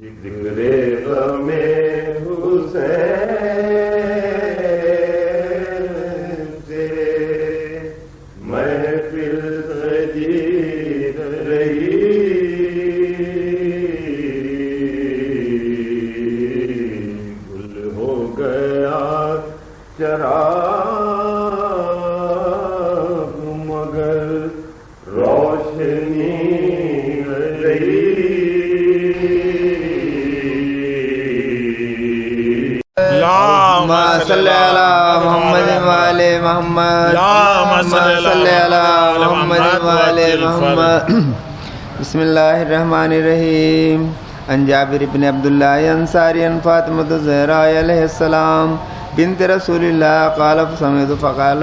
ذکر غم حسین سے محفل سجی رہی، گل ہو گیا چراغ مگر روشنی رہی۔ اللهم صل على محمد وعلى محمد، اللهم صل على محمد وعلى محمد۔ بسم اللہ الرحمن الرحیم۔ عن جابر بن عبداللہ انصاری عن فاطمۃ الزہراء علیہ السلام بنت رسول اللہ قال سمعت فقال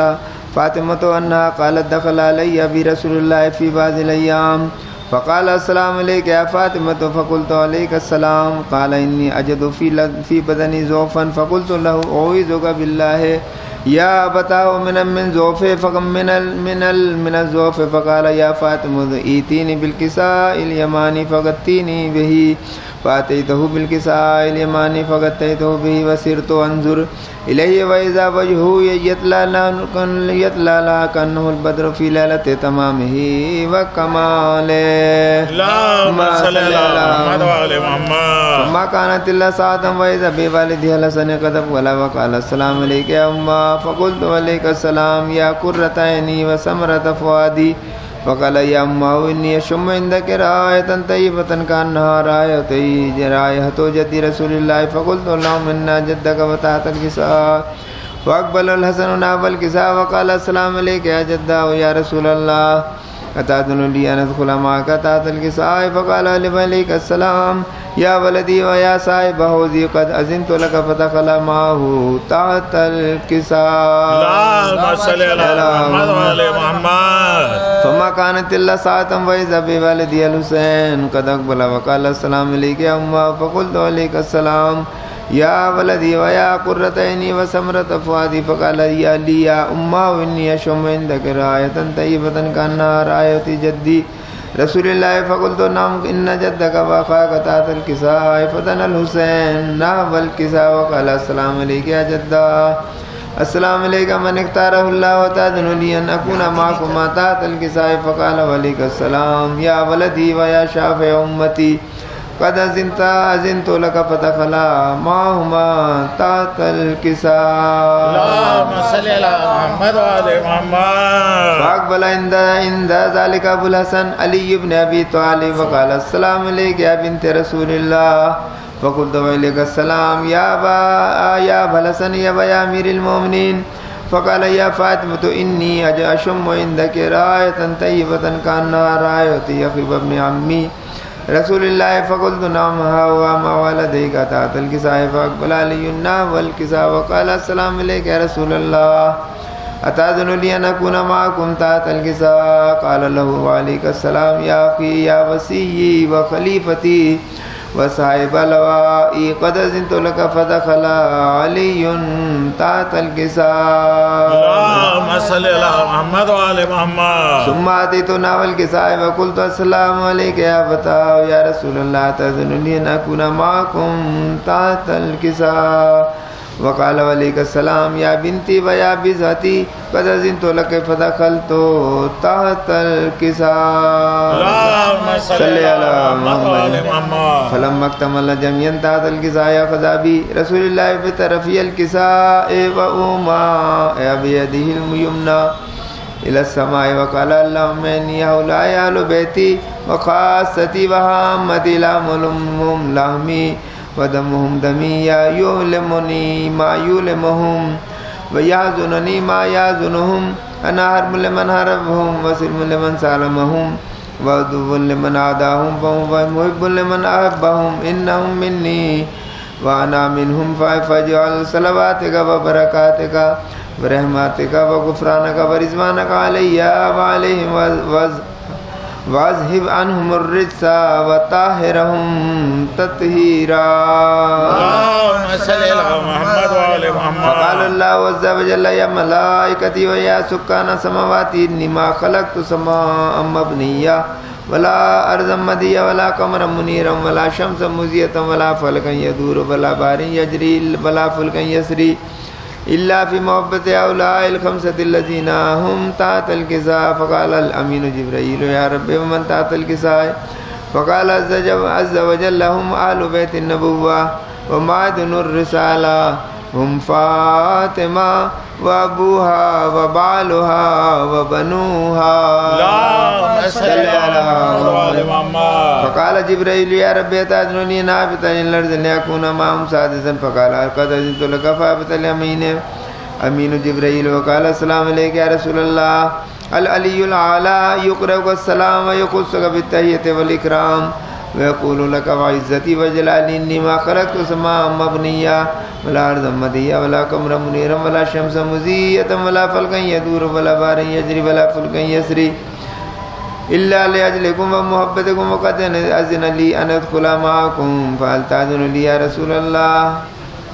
فاطمۃ انها قالت دخل علی ابی رسول اللہ فی بعض الايام فقال السلام علیک یا فاطمۃ فقلت علیک السلام قال انی اجد فی بدنی ضعفا فقلت له اعوذک باللہ یا ابتاه من ضعف فقم من الضعف فقال یا فاطمۃ ایتینی بالکساء الیمانی فغطینی به فاتیته بالکساء الیمانی فغطیته به وسرت انظر الیہ واذا وجهه یتلالى کانه البدر فی لیلۃ تمامہ وکمالہ۔ اللهم صل على محمد وعلى محمد۔ فما كانت الا ساعة واذا بوالدها الحسن قد ولا وقال السلام عليك يا امه فقلت وعليك السلام يا قرة عيني وثمرة فؤادي فقال يا امه اني اشم عندك رائحة طيبة كانها رائحة جد رسول الله فقلت اللهم انا جدك وتحت الكساء فاقبل الحسن نحو الكساء وقال السلام عليك يا جداه يا رسول الله أتأذن لي أن أدخل معك تحت الكساء فقال عليك السلام يا ولدي ويا صاحب حوضي قد أذنت لك فدخل معه تحت الكساء۔ اللهم صل على محمد وعلى محمد۔ فما كانت إلا ساعة وإذا بوالدي الحسين قد أقبل وقال السلام عليك يا أمه فقلت عليك السلام يا ولدي ويا قرة عيني وثمرة فؤادي فقال لي يا أمه إني أشم عندك رائحة طيبة كأنها رائحة جدي رسول الله فقلت نعم إن جدك وأخاك تحت الكساء فدنا الحسين نحو الكساء وقال السلام عليك يا جدا السلام عليك من اختاره الله وتأذن لي أن أكون معكما تحت الكساء فقال وعليك السلام يا ولدي ويا شافع أمتي قد أذنت لك فدخلا معهما تحت الكساء۔ اللهم صل على محمد وعلى محمد۔ فأقبل عند ذلك أبو الحسن علي بن أبي طالب وقال السلام عليك يا بنت رسول الله فقلت وعليك السلام يا أبا الحسن يا أمير المؤمنين فقال يا فاطمة إني أشم عندك رائحة طيبة كأنها رائحة يخيب ابن عمي رسول اللہ فقلت نعم هو ما والديك تحت الكساء فأقبل علي نحو الكساء وقال السلام عليك يا رسول الله أتأذن لي أن أكون معكم تحت الكساء قال له وعليك السلام يا أخي يا وصيي وخليفتي وصاحب لوائي قد أذنت لك فدخل علي تحت الكساء۔ اللهم صل على محمد وعلى محمد۔ ثم أتيت نحو الكساء وقلت السلام عليك يا فتاه يا رسول الله تأذن لي أن أكون معكم تحت الكساء وقال وعليك السلام يا بنتي ويا بزهتي قد أذنت لك فدخلت تحت الكساء۔ اللهم صل على محمد وعلى محمد۔ فلما اكتمل جميعا تحت الكساء أخذ أبي رسول الله بطرفي الكساء وأومى بيده اليمنى إلى السماء وقال اللهم إني هؤلاء أهل بيتي وخاصتي وهامتي لهم لحمي ودمهم دمي يؤلمني ما يؤلمهم ويحزنني ما يحزنهم أنا حرب لمن حربهم وسلم لمن سالمهم وعدو لمن عاداهم ومحب لمن أحبهم إنهم مني وأنا منهم فاجعل صلواتك وبركاتك ورحمتك وغفرانك ورضوانك علي وعليهم واذهب عنهم الرجس وطهرهم تطهيرا۔ اللهم صل على محمد وعلى محمد۔ فقال الله عز وجل يا ملائكتي ويا سكان السماوات إني ما خلقت سماء مبنية ولا أرضا مديا ولا قمرا منيرا ولا شمسا مزية ولا فلكا يدور ولا بحر يجري ولا فلكا يسري إلا في محبة هؤلاء الخمسة الذين هم تحت الكساء. فقال الأمين جبرائيل يا رب ومن تحت الكساء؟ فقال عز وجل هم أهل بيت النبوة ومعدن الرسالة، هم فاطمة وأبوها وبعلها وبنوها. اللهم صل على محمد. فقال جبرائيل يا رب تأذنني نابتا إلى الأرض ليكون معهم سادسا. فقال قد أذنت لك فأبت اليمين أمين جبرائيل وقال السلام عليك يا رسول الله. العلي الأعلى يقرأك السلام ويخصك بالتحية والإكرام ويقول لك وعزتي وجلالي إني ما خلقت سماء مبنيا ولا أرضا مديا ولا قمرا منيرا ولا شمسا مزية ولا فلكا يدور ولا بحر يجري ولا فلكا يسري إلا لأجلكم ومحبتكم. وقد أذن لي أن أدخل معكم فهل تأذن لي يا رسول الله؟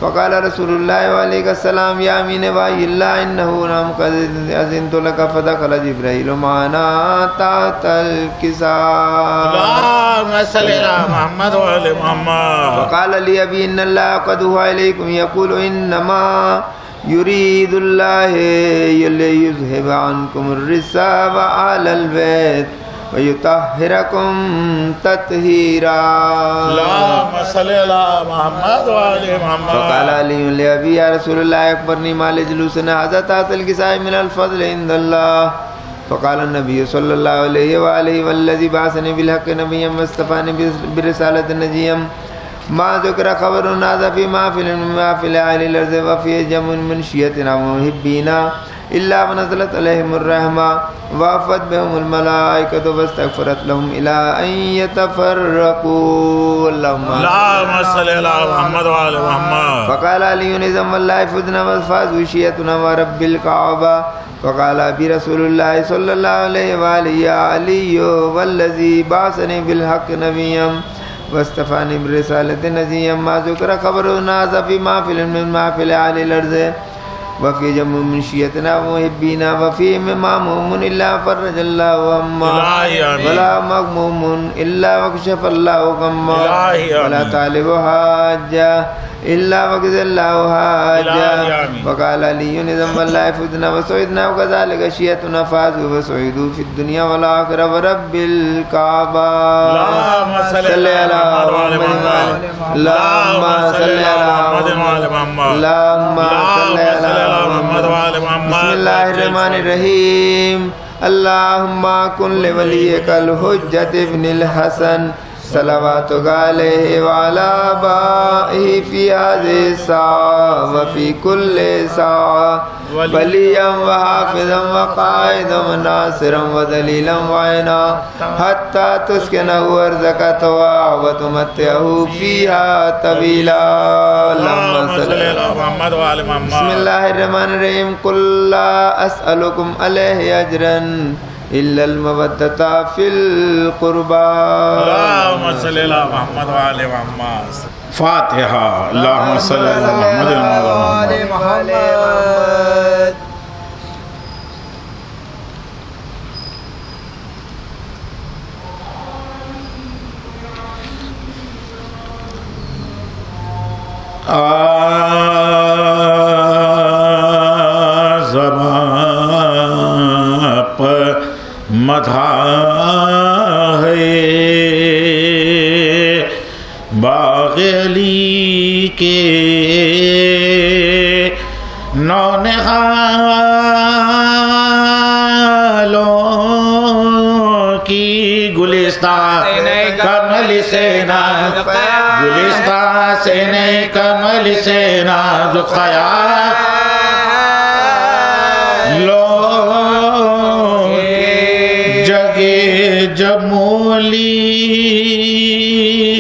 فقال رسول الله وعليك السلام يا أمين وحي الله إنه نعم قد أذنت لك. فدخل جبرائيل معنا تحت الكساء. اللهم صل على محمد وعلى محمد. فقال لي أبي إن الله قد هو إليكم يقول إنما يريد الله ليذهب عنكم الرجس وأهل البيت ويطهركم تطهيرا. اللهم صل على محمد وعلى محمد. فقال علي لأبي يا رسول الله أخبرني ما لجلوسنا هذا تحت الكساء من الفضل عند الله. فقال النبي صلى الله عليه وآله والذي بعثني بالحق نبيا واصطفاني برسالة نجيا ما ذكر خبر هذا في محفل أهل الأرض وفي جمع من شيعتنا ومحبينا إلا ونزلت عليهم الرحمة ووفت بهم الملائكة واستغفرت لهم إلى أن يتفرقوا. اللهم صل على محمد وعلى محمد. فقال علي نظام الله فدنا وفاز شيعتنا ورب الكعبة. فقال أبي رسول الله صلى الله عليه وآله يا علي والذي بعثني بالحق نبيا واصطفاني برسالة نجيا ما ذكر خبرنا هذا في محفل من محفل أهل الأرض وفي جمع من شيعتنا ومحبينا وفي ماموم إلا فرج الله همه ولا مغموم إلا وكشف الله غمه ولا طالب حاجة إلا وقض الله حاجة. وقال علي نظام الله فدنا وسعدنا وكذلك شيعتنا فازوا وسعدوا في الدنيا والآخرة ورب الكعبة. اللهم صل على محمد. اللهم صل على محمد. اللهم صل على محمد وعلى محمد. بسم الله الرحمن الرحيم. اللهم كن لوليك الحجة ابن الحسن صلواتك عليه وعلى آبائه في هذه الساعة وفي كل ساعة وليا وحافظا وقائدا وناصرا ودليلا وعينا حتى تسكنه أرضك طوعا وتمتعه فيها طويلا. اللهم صل على محمد وعلى محمد. بسم الله الرحمن الرحيم. قل لا أسألكم عليه أجرا إلا المودة في القربى. اللهم صل على محمد وعلى محمد. فاتحة. اللهم صل على محمد وعلى محمد. مدھا ہے باغ علی کے نونہالوں کی گلستان کمل سے گلستان سے نہیں کمل سے ناز خیال جمولی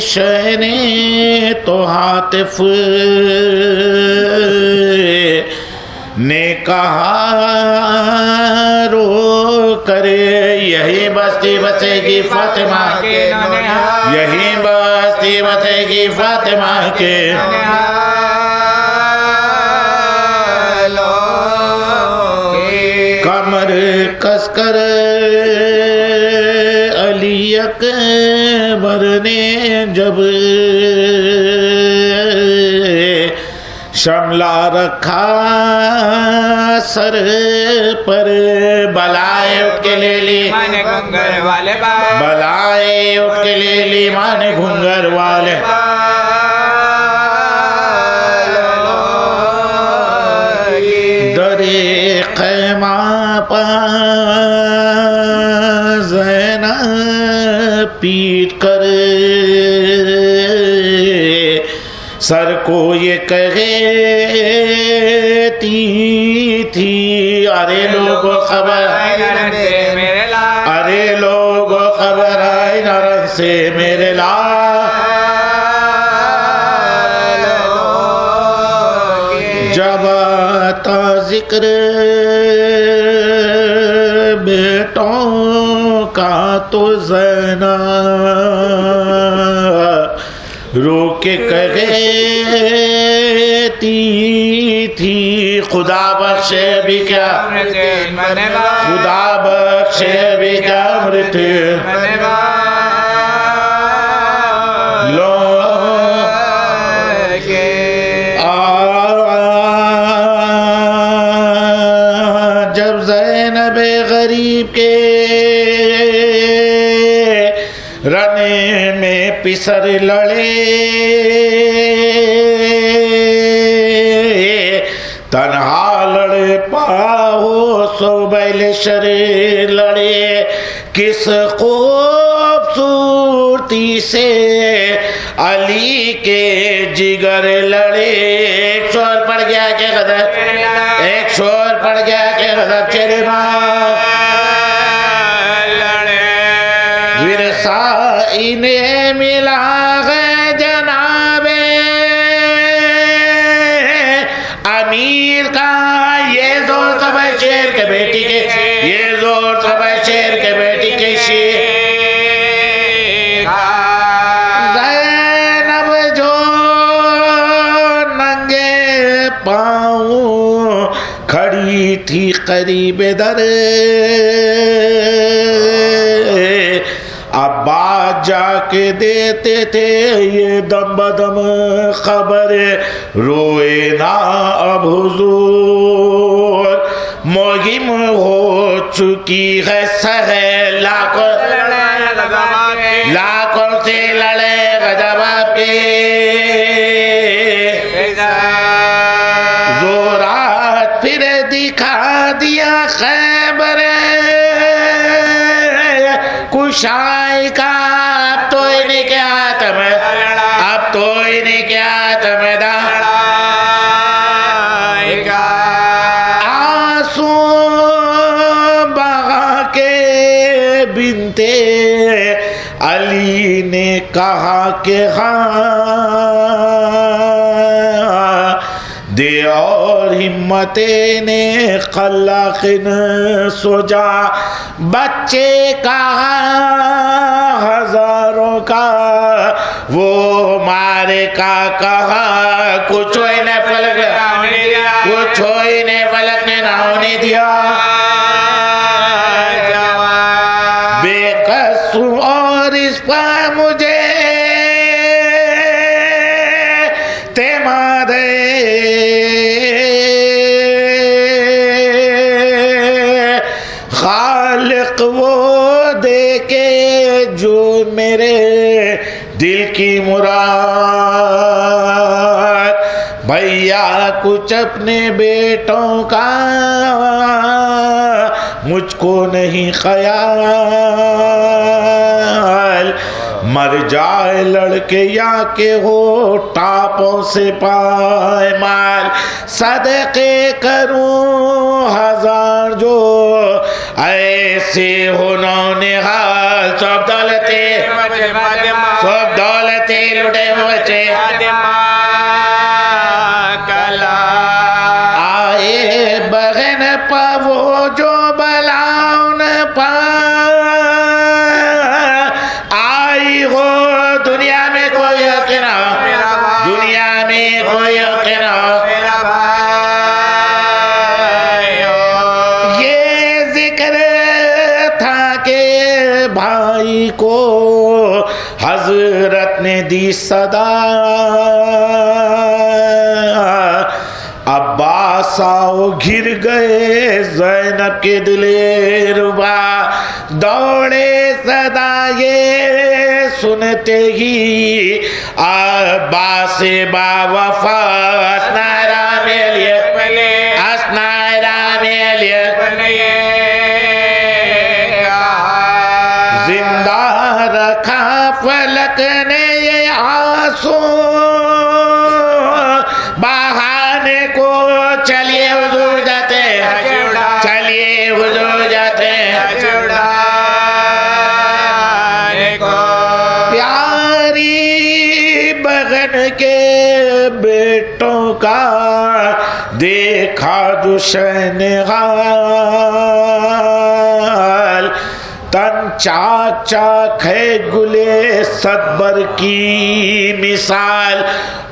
شہر تو عاطف نے کہا رو کرے یہی بستی بسے گی فاطمہ کے یہی بستی بسے گی فاطمہ کے کمر کس کر علی اکبر نے جب شملہ رکھا سر پر بلائے اٹھ کے لے لی مانے گھنگر والے بال بلائے اٹھ کے لے لی مانے گھنگر والے درے خیمہ پا زینب پیٹ کر سر کو یہ کہتی تھی ارے لوگو خبر ارے لوگو خبر آئی نرن سے میرے جب آتا ذکر بیٹوں کا تو زینب رو کے کہتی تھی خدا بخشے بھی کیا خدا بخشے بھی کیا امرت جب زینب غریب کے رنے میں پسر لڑے تنہا لڑے پاؤ سو بیل شرے لڑے کس خوبصورتی سے علی کے جگر لڑے ایک شور پڑ گیا کہ غضب ایک شور پڑ گیا کہ غضب چلے ورثہ انہیں ملا ہے جناب امیر کا یہ زور سب شیر کے بیٹی کے یہ زور سب شیر کے بیٹی کے شیر زینب جو ننگے پاؤں کھڑی تھی قریب در عباس جا کے دیتے تھے یہ دم بدم خبر روئے نا اب حضور مہم ہو چکی ہے سہل لاکھوں سے لڑے غضب آپ کے زورات پھر دکھا دیا خیبر کشائی کا اب تو انہیں کے ہاتھ میں اب تو انہیں کے ہاتھ میں آنسو بہا کے بنتے علی نے کہا کہ ہاں دے اور ہمتیں نے خلاقن سجا بچے کہا ہزاروں کا وہ مارے کا کہا کچھ ہوئی نے فلک کچھ ہوئی نے فلک نے نہ ہونے دیا بے قصو اور اس پر مجھے خالق وہ دے کے جو میرے دل کی مراد بھیا کچھ اپنے بیٹوں کا مجھ کو نہیں خیال مر جائے لڑکے یا کہ ہو ٹاپوں سے پائے مال صدقے کروں ہزار جو ایسے ہونے حال سب دولتے لٹے بچے آئے بغن پا وہ جو بلاؤن پا آئی ہو دنیا میں کوئی یقین دنیا میں کوئی یقین یہ ذکر تھا کہ بھائی کو دی صدا عباس آؤ گر گئے زینب کے دلے ربا دوڑے صدا یہ سنتے ہی عباس با وفا اسنائرہ میں لیے زندہ رکھا فلک نے یہ آنسو بہانے کو چلیے حضور جاتے چلیے حضور جاتے پیاری بہن کے بیٹوں کا دیکھا جو شہنغال تن چاک چاک ہے گلے صدبر کی مثال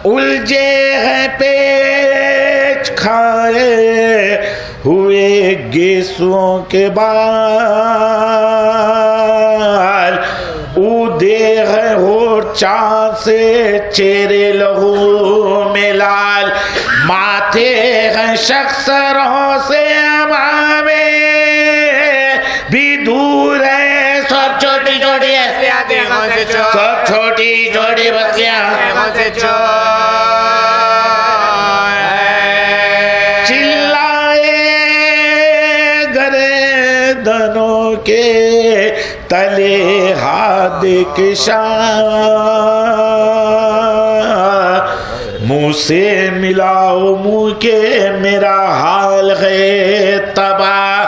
الجھے ہیں پیچ کھائے ہوئے گیسوں کے بال اودے ہیں اور چاند سے چہرے لہو میں لال ماتھے ہیں شخصروں سے امامے بھی دور ہے سب چھوٹی چھوٹی ہے سب چھوٹی چھوٹی بچیاں چلائے گردنوں کے تلے ہاتھ کشاں منہ سے ملاؤ منہ کے میرا حال ہے تباہ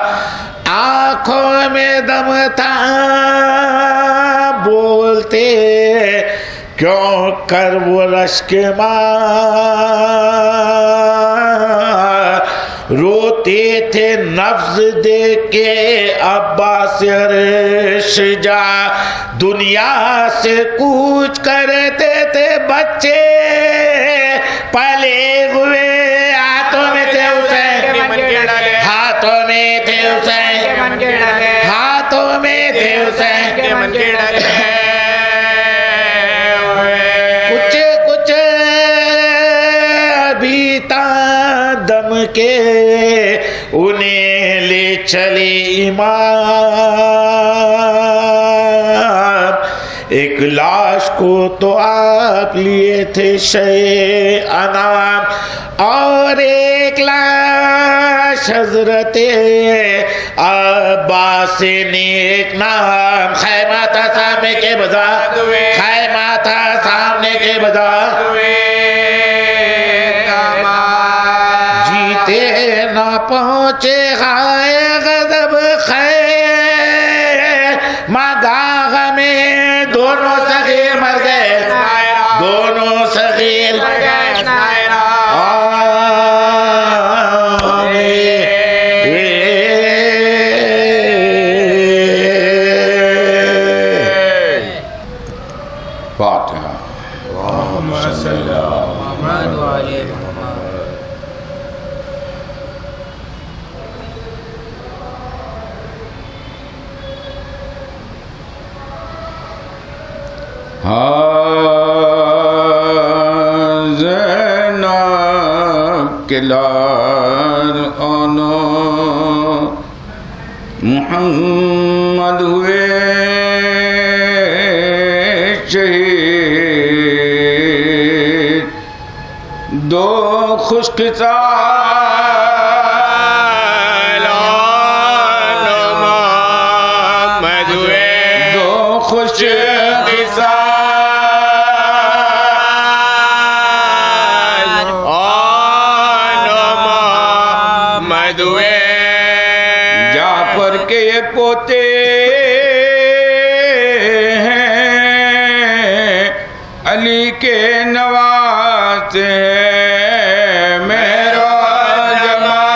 آنکھوں میں دم تھا بولتے کیوں کر وہ رشک ماں روتے تھے نفس دے کے عباس عرش جا دنیا سے کوچ کرتے تھے بچے پلے ہوئے ہاتھوں میں تھے حسین ہاتھوں میں تھے حسین ہاتھوں میں تھے حسین کچھ کچھ ابھی تا دم کے انہیں لے چلے امام ایک لاش کو تو آپ لیے تھے شے انام اور ایک لاش حضرت عباس نے ایک نام خیمہ تھا سامنے کے بجا خیمہ تھا سامنے کے بجا جیتے نہ پہنچے ہائے غضب خیر مگاہ میں دونوں صغیر مر گئے دونوں صغیر فاتحہ اللہم صلی اللہ علیہ زینب کے لال آنا محمد ہوئے شہید دو خوش قصال محمد ہوئے دو خوش جعفر کے یہ پوتے ہیں علی کے نواز ہیں میرا جمال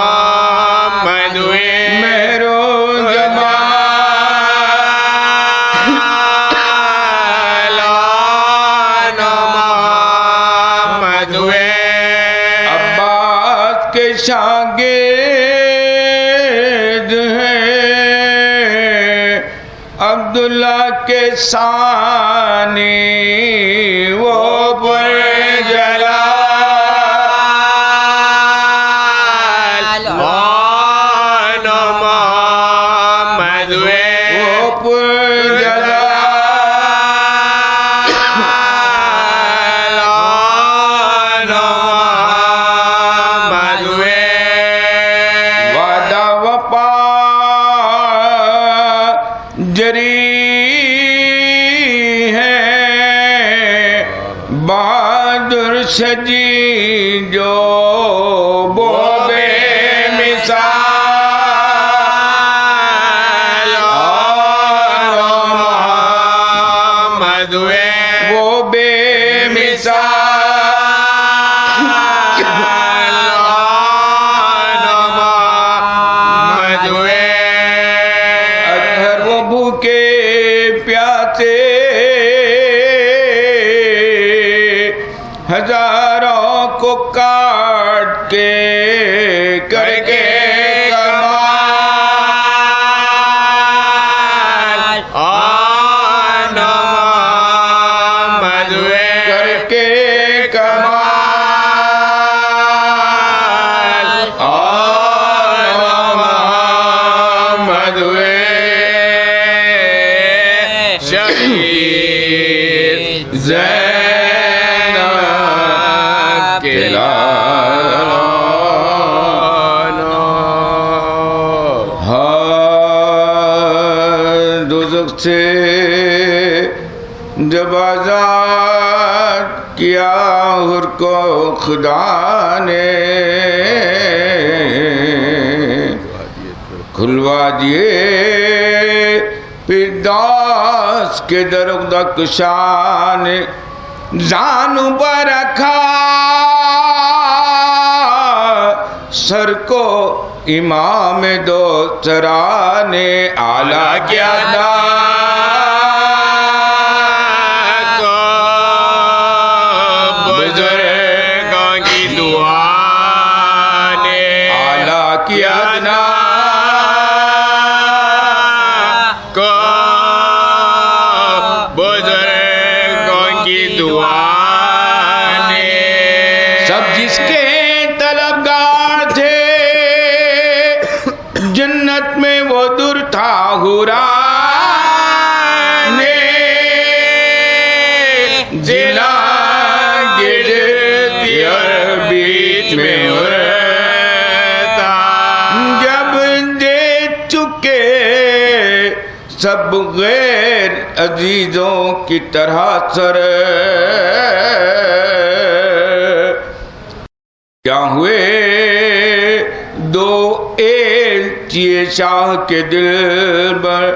محمد میرا جمال عباس کے شاگرد ہیں عبداللہ کے ثانی وہ پر جلال آن محمد وہ پر جلال آن محمد وعدہ وفا جری ہے بہادر سجی جو وہ بے مثال آن محمد وہ بے مثال آن محمد اطہر وہ بھوکے پیاسے ہزاروں کو کاٹ کے کر کے کمال آن محمد کر کے کمال آن محمد شہید زینب کے لالا دوزخ سے جب آزاد کیا حر کو خدا نے کھلوا دیے فردوس کے درخت شان زانو پر رکھا سر کو امام دو سرانے اعلیٰ کیا تھا بزرگوں کی دعا نے اعلیٰ کیا تھا کو بزرگوں کی دعا نے سب جس کے طلبگار تھے جنت میں وہ در تھا حوران ضلع گرتی اور بیچ میں اڑتا جب دے چکے سب غیر عزیزوں کی طرح سر کیا ہوئے دو ایلچی شاہ کے دل پر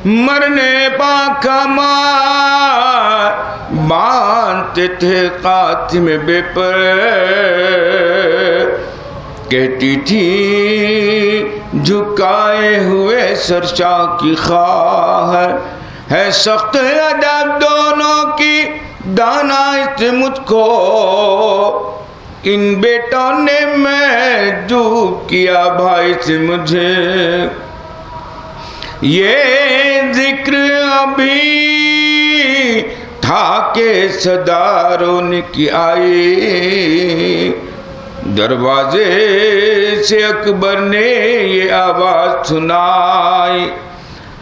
مرنے پاکا مار باندھتے تھے قاتم بے پر کہتی تھی جھکائے ہوئے سر شاہ کی خواہر ہے سخت ادب دونوں کی دانا سے مجھ کو ان بیٹوں نے محجوب کیا بھائی سے مجھے یہ ذکر ابھی تھا کہ صداروں کی آئی دروازے سے اکبر نے یہ آواز سنائی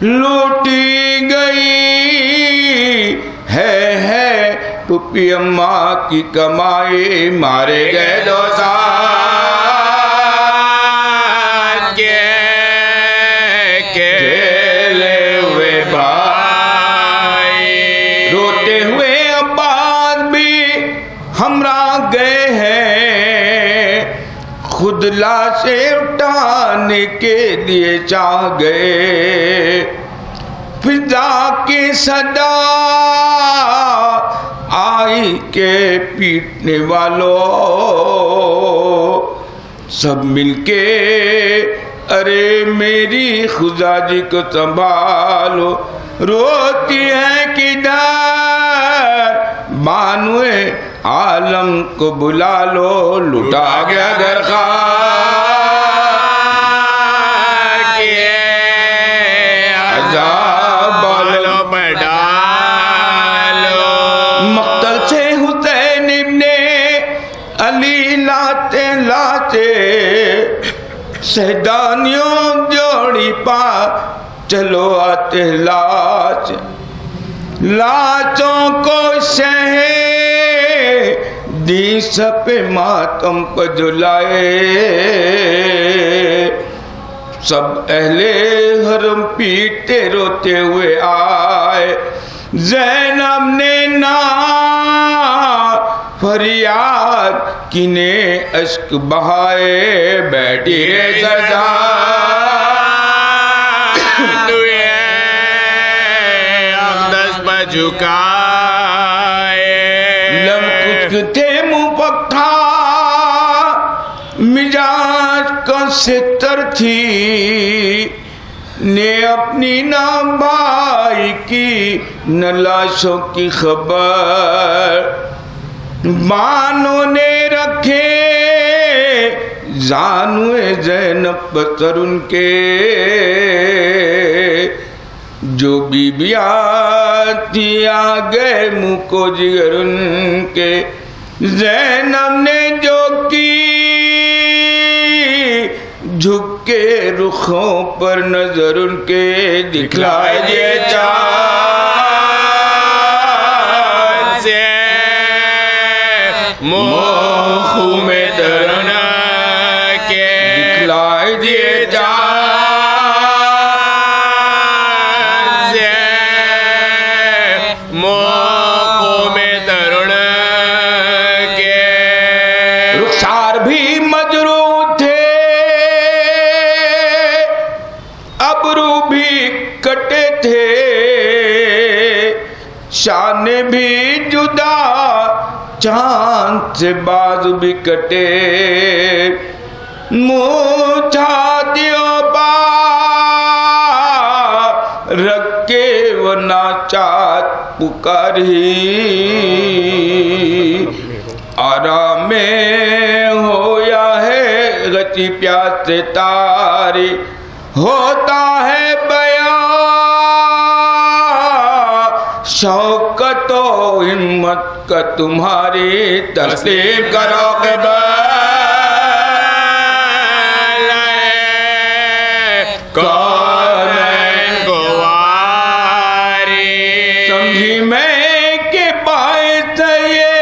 لوٹی گئی ہے پپی اماں کی کمائی مارے گئے دو سال کھیلے ہوئے بھائی روتے ہوئے عباس بھی ہمراہ گئے ہیں خود لاشیں اٹھانے کے لیے چاہ گئے فضا کی صدا آئی کے پیٹنے والوں سب مل کے ارے میری خدا جی کو سنبھالو روتی ہے کدھر بانوئے عالم کو بلا لو لٹا گیا گھر خواہ عذاب سہدانیوں جوڑی پا چلو آتے لاچ لاچوں کو شہ دی سپ ماتم کو جلائے سب اہل حرم پیٹے روتے ہوئے آئے زینب نے نا فریاد کینے اشک بہائے بیٹھی رے سزا دوئے اقدس پہ جھکائے لم کچھ تھے منہ پکھا مجاج کا ستر تھی نے اپنی نام بھائی کی نہ لاشوں کی خبر بانوں نے رکھے زانوے زینب پتر ان کے جو بیبیاں تھی آگئے منہ کو جگر ان کے زینب نے جو کی جھک کے رخوں پر نظر ان کے دکھلائے یہ چاند سے موخو میں درنا کے دکھلائے یہ چاند سے موخو میں درنا کے رخسار بھی مجروح تھے ابرو بھی کٹے تھے شان بھی جدا چاند سے باز بھی کٹے موچھا دیو با رکھ کے وہ ناچات پکاری آرام میں ہویا ہے غچی پیاسے تاری ہوتا ہے بیان شوقت و ہمت کا تمہاری تسلیم کرو کہ کونین گواری سمجھی میں کہ باعث یہ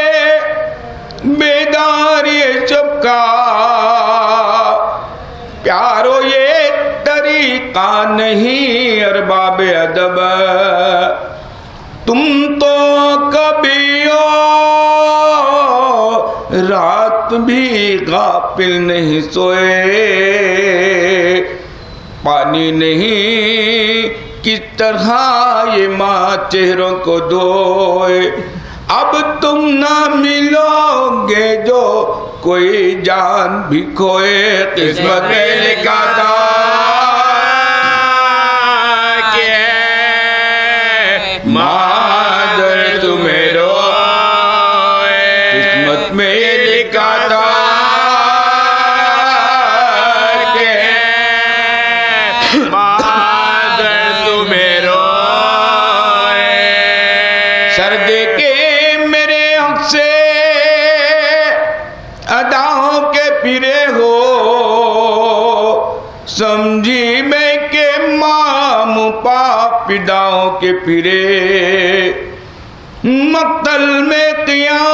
بیداری سب کا پیارو یہ طریقہ نہیں ارباب ادب تم تو کبھی رات بھی غافل نہیں سوئے پانی نہیں کس طرح یہ ماں چہروں کو دھوئے اب تم نہ ملو گے جو کوئی جان بھی کھوئے قسمت میں لکھا تھا کہ مادر تمہیں روئے قسمت میں یہ لکھا تھا کہ مادر تمہیں روئے سردے کے میرے حق سے اداؤں کے پھرے ہو سمجھی میں کہ مام پاپ پداؤں کے پھرے مقتل میں قیام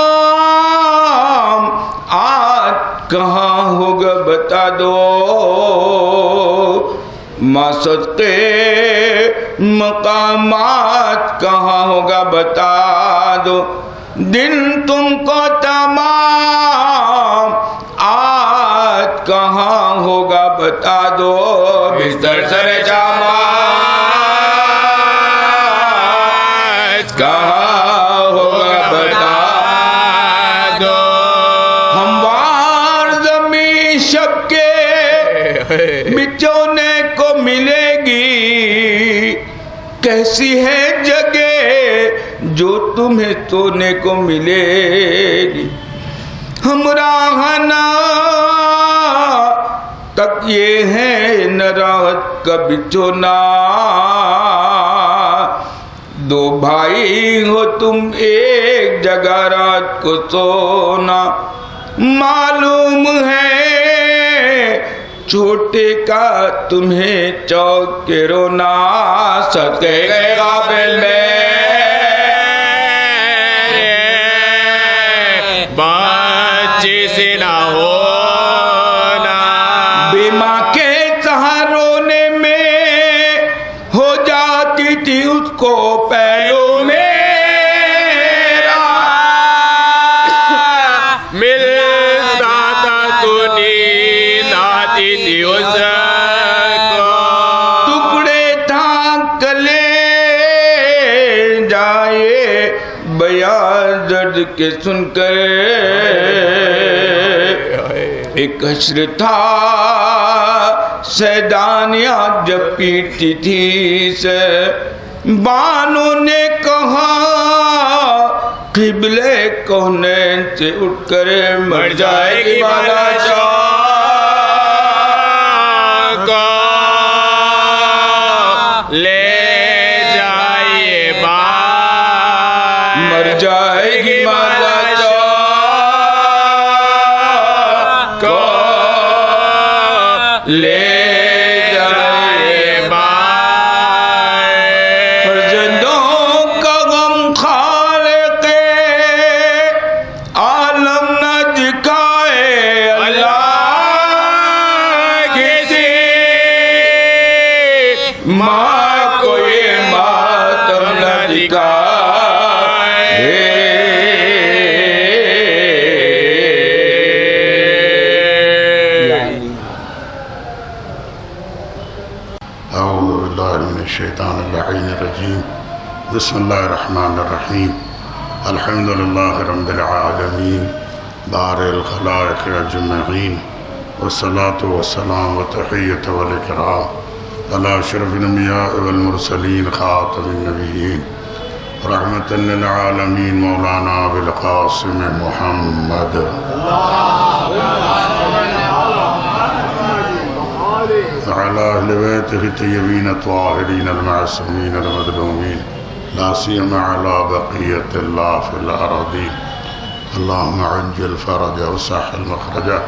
آج کہاں ہوگا بتا دو ماں صدقے مقامات کہاں ہوگا بتا دو دن تم کو تمام آج کہاں ہوگا بتا دو بستر سر جامع کہاں ہوگا بتا دو ہموار زمین شب کے بچونے کو ملے گی کیسی ہے جگہ جو تمہیں سونے کو ملے گی ہمراہنا تک یہ ہے نہ راحت کا بچونا دو بھائی ہو تم ایک جگہ رات کو سونا معلوم ہے چھوٹے کا تمہیں چوک کے رونا صدقے گئے قابل میں بچی سے نہ ہونا بے ماں کے تہاں رونے میں ہو جاتی تھی اس کو پہلو میرا ملتا تھا تو نیند آتی تھی اس کو ٹکڑے ڈھانک لے جائے بیان درد کے سن کر ایک حشر تھا سیدانیاں جب پیٹتی تھی سے بانو نے کہا قبلے کونین سے اٹھ کر مر جائے گی بالا چوک لے جائیے بات مر جائے گی بالا چوک لے جائیے بات فرزندوں کا غم خالق عالم نہ دکھائے اللہ کسی ماں کو یہ ماتم نہ دکھائے اعوذ باللہ من الشیطان اللعین الرجیم بسم اللہ الرحمن الرحیم الحمدللہ رب العالمین بارئ الخلائق اجمعین والصلاة والسلام وتحیت والاکرام علی اشرف الانبیاء والمرسلین خاتم النبیین رحمت للعالمین مولانا بالقاسم محمد وعلى أهل بيته الطيبين الطاهرين المعصومين المظلومين لا سيما على بقية الله في الأراضين اللهم عجل فرجه وسهل مخرجه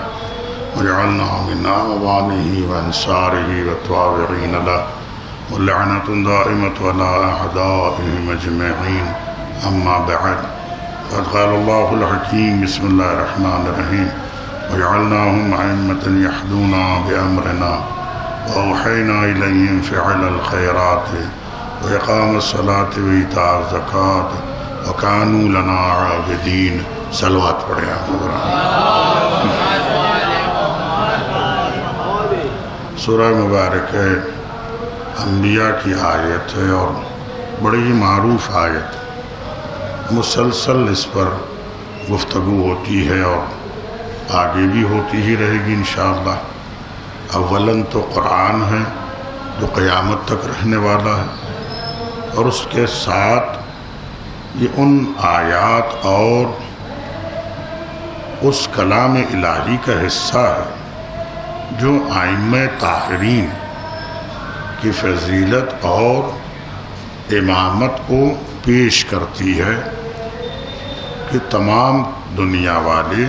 واجعلنا من أعوانه وأنصاره والتابعين له واللعنة دائمة على أعدائهم أجمعين أما بعد قد قال الله الحكيم بسم الله الرحمن الرحيم وجعلناهم أئمة يهدون بأمرنا وأوحينا إليهم فعل الخيرات وإقام الصلاة وإيتاء الزكاة وكانوا لنا عابدين صلوات پڑھیں سورہ مبارک ہے انبیاء کی آیت ہے اور بڑی ہی معروف آیت مسلسل اس پر گفتگو ہوتی ہے اور آگے بھی ہوتی ہی رہے گی انشاءاللہ اولاً تو قرآن ہے جو قیامت تک رہنے والا ہے اور اس کے ساتھ یہ ان آیات اور اس کلام الہی کا حصہ ہے جو ائمہ طاہرین کی فضیلت اور امامت کو پیش کرتی ہے کہ تمام دنیا والے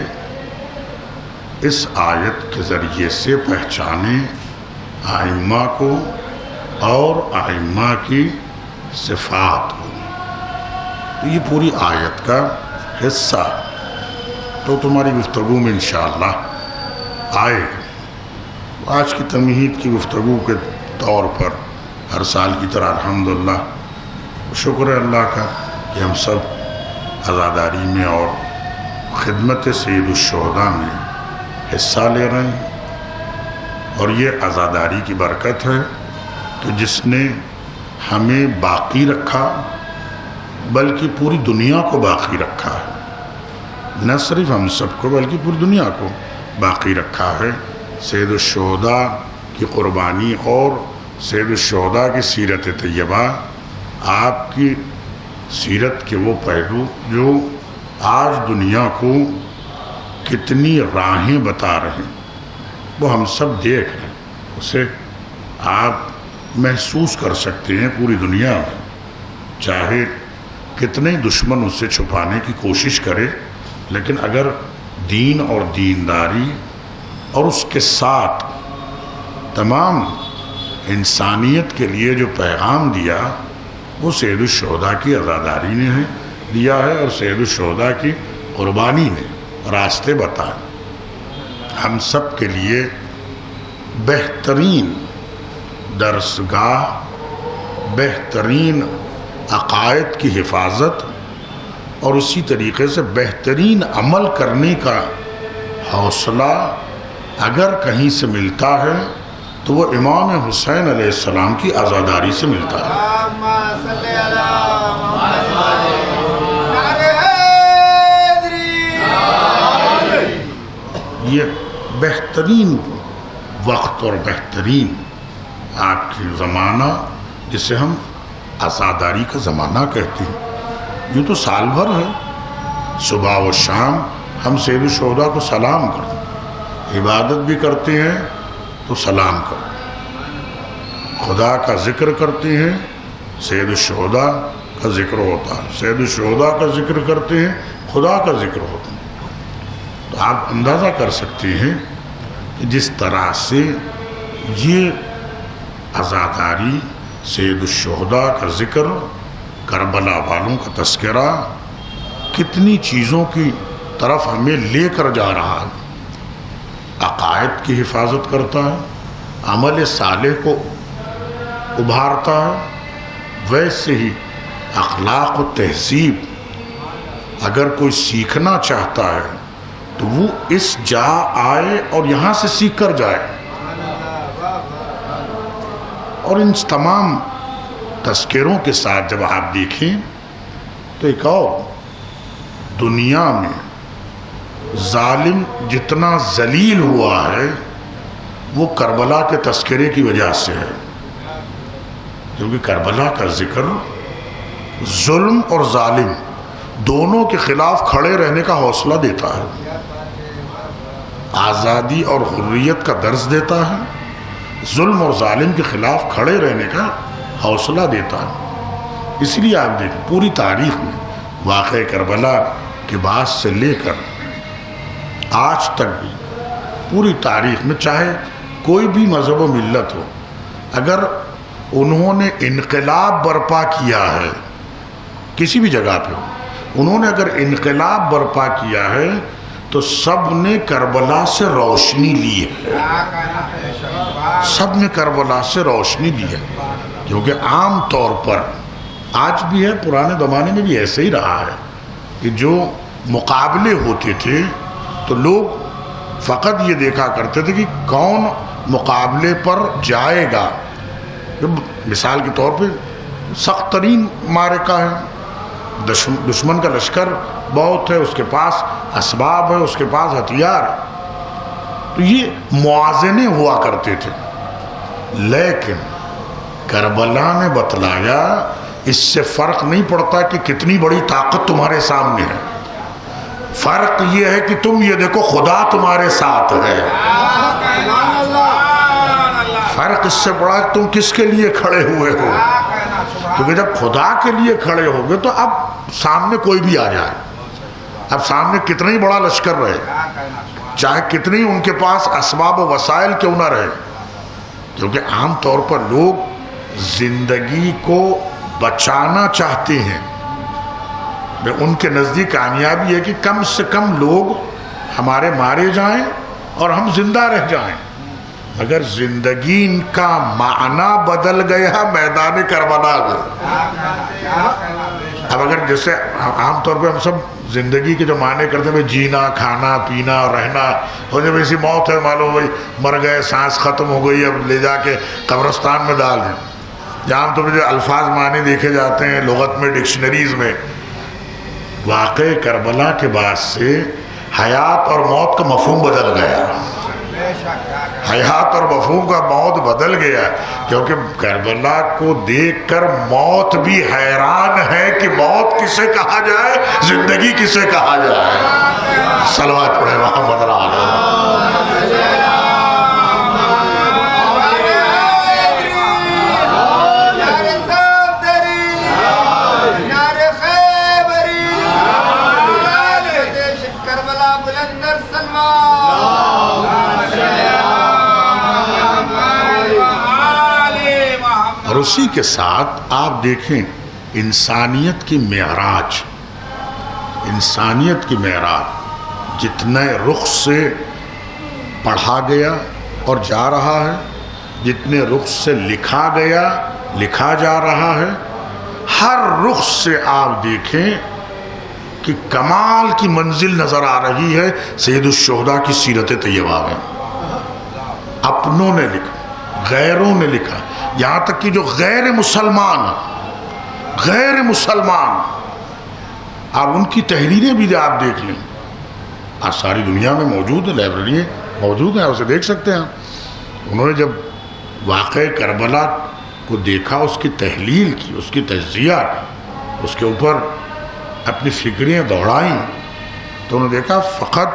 اس آیت کے ذریعے سے پہچانیں ائمہ کو اور ائمہ کی صفات کو. تو یہ پوری آیت کا حصہ تو تمہاری گفتگو میں انشاءاللہ آئے گا. آج کی تمہید کی گفتگو کے طور پر ہر سال کی طرح الحمدللہ شکر ہے اللہ کا کہ ہم سب عزاداری میں اور خدمت سید الشہداء میں حصہ لے رہے ہیں اور یہ عزاداری کی برکت ہے کہ جس نے ہمیں باقی رکھا بلکہ پوری دنیا کو باقی رکھا ہے. نہ صرف ہم سب کو بلکہ پوری دنیا کو باقی رکھا ہے. سید الشہداء کی قربانی اور سید الشہداء کی سیرت طیبہ آپ کی سیرت کے وہ پہلو جو آج دنیا کو کتنی راہیں بتا رہے ہیں وہ ہم سب دیکھ رہے ہیں. اسے آپ محسوس کر سکتے ہیں پوری دنیا میں, چاہے کتنے دشمن اس سے چھپانے کی کوشش کرے, لیکن اگر دین اور دینداری اور اس کے ساتھ تمام انسانیت کے لیے جو پیغام دیا وہ سید الشہداء کی عزاداری نے ہے دیا ہے، اور سید الشہداء کی قربانی نے راستے بتائے۔ ہم سب کے لیے بہترین درسگاہ، بہترین عقائد کی حفاظت اور اسی طریقے سے بہترین عمل کرنے کا حوصلہ اگر کہیں سے ملتا ہے تو وہ امام حسین علیہ السلام کی عزاداری سے ملتا ہے۔ یہ بہترین وقت اور بہترین آپ کی زمانہ جسے ہم عزاداری کا زمانہ کہتے ہیں، یہ تو سال بھر ہے، صبح و شام ہم سید الشہداء کو سلام کرتے ہیں، عبادت بھی کرتے ہیں تو سلام کرتے ہیں، خدا کا ذکر کرتے ہیں، سید الشہداء کا ذکر ہوتا ہے، سید الشہداء کا ذکر کرتے ہیں، خدا کا ذکر ہوتا ہے۔ تو آپ اندازہ کر سکتے ہیں کہ جس طرح سے یہ عزاداری، سید الشہداء کا ذکر، کربلا والوں کا تذکرہ کتنی چیزوں کی طرف ہمیں لے کر جا رہا ہے۔ عقائد کی حفاظت کرتا ہے، عمل صالح کو ابھارتا ہے، ویسے ہی اخلاق و تہذیب اگر کوئی سیکھنا چاہتا ہے تو وہ اس جا آئے اور یہاں سے سیکھ کر جائے۔ اور ان تمام تذکروں کے ساتھ جب آپ دیکھیں تو ایک اور دنیا میں ظالم جتنا ذلیل ہوا ہے وہ کربلا کے تذکرے کی وجہ سے ہے، کیونکہ کربلا کا ذکر ظلم اور ظالم دونوں کے خلاف کھڑے رہنے کا حوصلہ دیتا ہے، آزادی اور حریت کا درس دیتا ہے، ظلم اور ظالم کے خلاف کھڑے رہنے کا حوصلہ دیتا ہے۔ اس لیے آپ دیکھیں پوری تاریخ میں واقعہ کربلا کے بعد سے لے کر آج تک بھی پوری تاریخ میں چاہے کوئی بھی مذہب و ملت ہو، اگر انہوں نے انقلاب برپا کیا ہے کسی بھی جگہ پہ ہو، انہوں نے اگر انقلاب برپا کیا ہے تو سب نے کربلا سے روشنی لی ہے، سب نے کربلا سے روشنی لی ہے، کیونکہ عام طور پر آج بھی ہے، پرانے زمانے میں بھی ایسے ہی رہا ہے کہ جو مقابلے ہوتے تھے تو لوگ فقط یہ دیکھا کرتے تھے کہ کون مقابلے پر جائے گا۔ مثال کے طور پہ سخت ترین معرکہ ہے، دشمن کا لشکر بہت ہے، اس کے پاس اسباب ہے، اس کے پاس ہتھیار، تو یہ موازنے ہوا کرتے تھے۔ لیکن کربلا نے بتلایا اس سے فرق نہیں پڑتا کہ کتنی بڑی طاقت تمہارے سامنے ہے، فرق یہ ہے کہ تم یہ دیکھو خدا تمہارے ساتھ ہے۔ فرق اس سے بڑا کہ تم کس کے لیے کھڑے ہوئے ہو، کیونکہ جب خدا کے لیے کھڑے ہوگے تو اب سامنے کوئی بھی آ جائے، اب سامنے کتنا ہی بڑا لشکر رہے، چاہے کتنی ان کے پاس اسباب و وسائل کیوں نہ رہے، کیونکہ عام طور پر لوگ زندگی کو بچانا چاہتے ہیں۔ ان کے نزدیک کامیابی ہے کہ کم سے کم لوگ ہمارے مارے جائیں اور ہم زندہ رہ جائیں۔ اگر زندگی ان کا معنی بدل گیا میدان کربلا میں، اب اگر جیسے عام طور پہ ہم سب زندگی کے جو معنی کرتے ہیں جینا، کھانا، پینا، رہنا، اور جب ایسی موت ہے معلوم بھائی مر گئے، سانس ختم ہو گئی، اب لے جا کے قبرستان میں ڈال دیں۔ جہاں تو جو الفاظ معنی دیکھے جاتے ہیں لغت میں، ڈکشنریز میں، واقع کربلا کے بعد سے حیات اور موت کا مفہوم بدل گیا، حیات اور مفہوم کا موت بدل گیا، کیونکہ کربلا کو دیکھ کر موت بھی حیران ہے کہ موت کسے کہا جائے، زندگی کسے کہا جائے۔ صلوات پڑھے محمد اسی کے ساتھ آپ دیکھیں انسانیت کی معراج جتنے رخ سے پڑھا گیا اور جا رہا ہے، جتنے رخ سے لکھا جا رہا ہے، ہر رخ سے آپ دیکھیں کہ کمال کی منزل نظر آ رہی ہے سید الشہداء کی سیرت طیبہ میں۔ اپنوں نے لکھا، غیروں نے لکھا، یہاں تک کہ جو غیر مسلمان آپ ان کی تحریریں بھی آپ دیکھ لیں، آج ساری دنیا میں موجود ہیں، لائبریری موجود ہیں، آپ اسے دیکھ سکتے ہیں۔ انہوں نے جب واقعہ کربلا کو دیکھا، اس کی تحلیل کی، اس کی تجزیہ کی، اس کے اوپر اپنی فکریں دوڑائیں، تو انہوں نے دیکھا فقط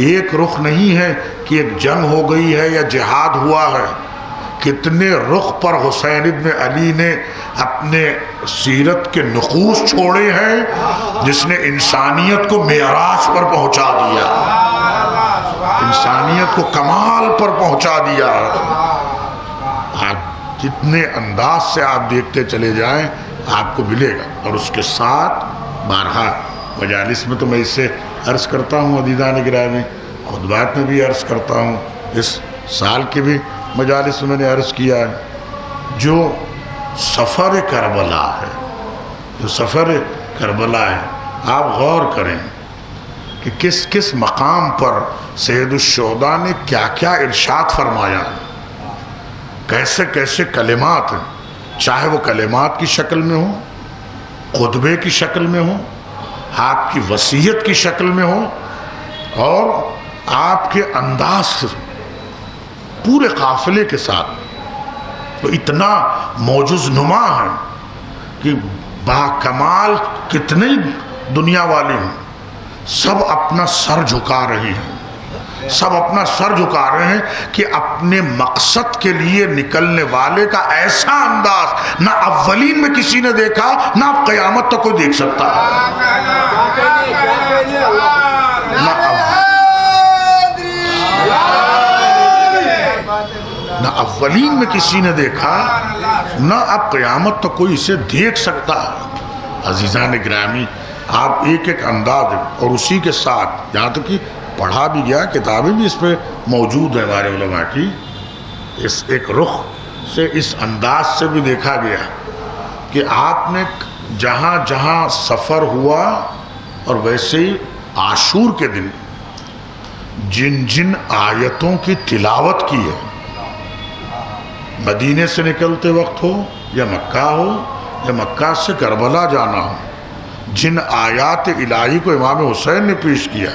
ایک رخ نہیں ہے کہ ایک جنگ ہو گئی ہے یا جہاد ہوا ہے، کتنے رخ پر حسین ابن علی نے اپنے سیرت کے نقوش چھوڑے ہیں، جس نے انسانیت کو معراج پر پہنچا دیا، انسانیت کو کمال پر پہنچا دیا۔ آپ جتنے انداز سے آپ دیکھتے چلے جائیں آپ کو ملے گا۔ اور اس کے ساتھ بارہا مجالس میں تو میں اس سے عرض کرتا ہوں، عزیزان گرامی، خطبات میں بھی عرض کرتا ہوں، اس سال کے بھی مجالس میں نے عرض کیا ہے، جو سفر کربلا ہے، آپ غور کریں کہ کس کس مقام پر سید الشہداء نے کیا کیا ارشاد فرمایا، کیسے کیسے کلمات ہیں، چاہے وہ کلمات کی شکل میں ہوں، خطبے کی شکل میں ہوں، آپ کی وصیت کی شکل میں ہوں، اور آپ کے انداز پورے قافلے کے ساتھ تو اتنا موجز نما ہے کہ باکمال کتنے دنیا والے ہیں، سب اپنا سر جھکا رہے ہیں، کہ اپنے مقصد کے لیے نکلنے والے کا ایسا انداز نہ اولین میں کسی نے دیکھا، نہ اب قیامت تک کوئی دیکھ سکتا ہے۔ نہ اولین میں کسی نے دیکھا، نہ اب قیامت تک کوئی اسے دیکھ سکتا ہے۔ عزیزان گرامی، آپ ایک ایک انداز، اور اسی کے ساتھ یہاں تک کہ پڑھا بھی گیا، کتابیں بھی اس پہ موجود ہیں ہمارے علماء کی، اس ایک رخ سے، اس انداز سے بھی دیکھا گیا کہ آپ نے جہاں جہاں سفر ہوا، اور ویسے ہی عاشور کے دن جن جن آیتوں کی تلاوت کی ہے، مدینے سے نکلتے وقت ہو یا مکہ سے کربلا جانا ہو، جن آیات الہی کو امام حسین نے پیش کیا،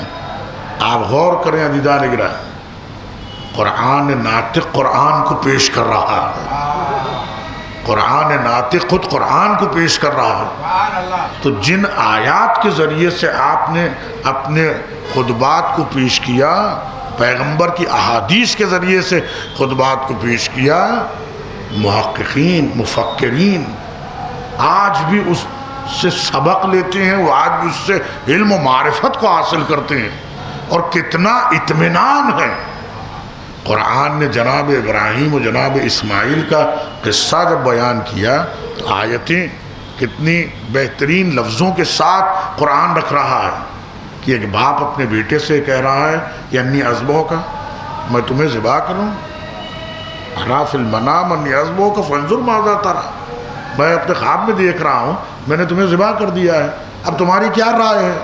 آپ غور کریں عزیزان گرامی، قرآن ناطق قرآن کو پیش کر رہا ہے، قرآن ناطق خود قرآن کو پیش کر رہا ہے، تو جن آیات کے ذریعے سے آپ نے اپنے خطبات کو پیش کیا، پیغمبر کی احادیث کے ذریعے سے خطبات کو پیش کیا، محققین مفکرین آج بھی اس سے سبق لیتے ہیں، وہ آج بھی اس سے علم و معرفت کو حاصل کرتے ہیں، اور کتنا اطمینان ہے۔ قرآن نے جناب ابراہیم و جناب اسماعیل کا قصہ جب بیان کیا تو آیتیں کتنی بہترین لفظوں کے ساتھ قرآن رکھ رہا ہے کہ ایک باپ اپنے بیٹے سے کہہ رہا ہے کہ انی اذبحک کا، میں تمہیں ذبح کروں، ارا فی المنام انی اذبحک کا فانظر ماذا تری، میں اپنے خواب میں دیکھ رہا ہوں میں نے تمہیں ذبح کر دیا ہے، اب تمہاری کیا رائے ہے؟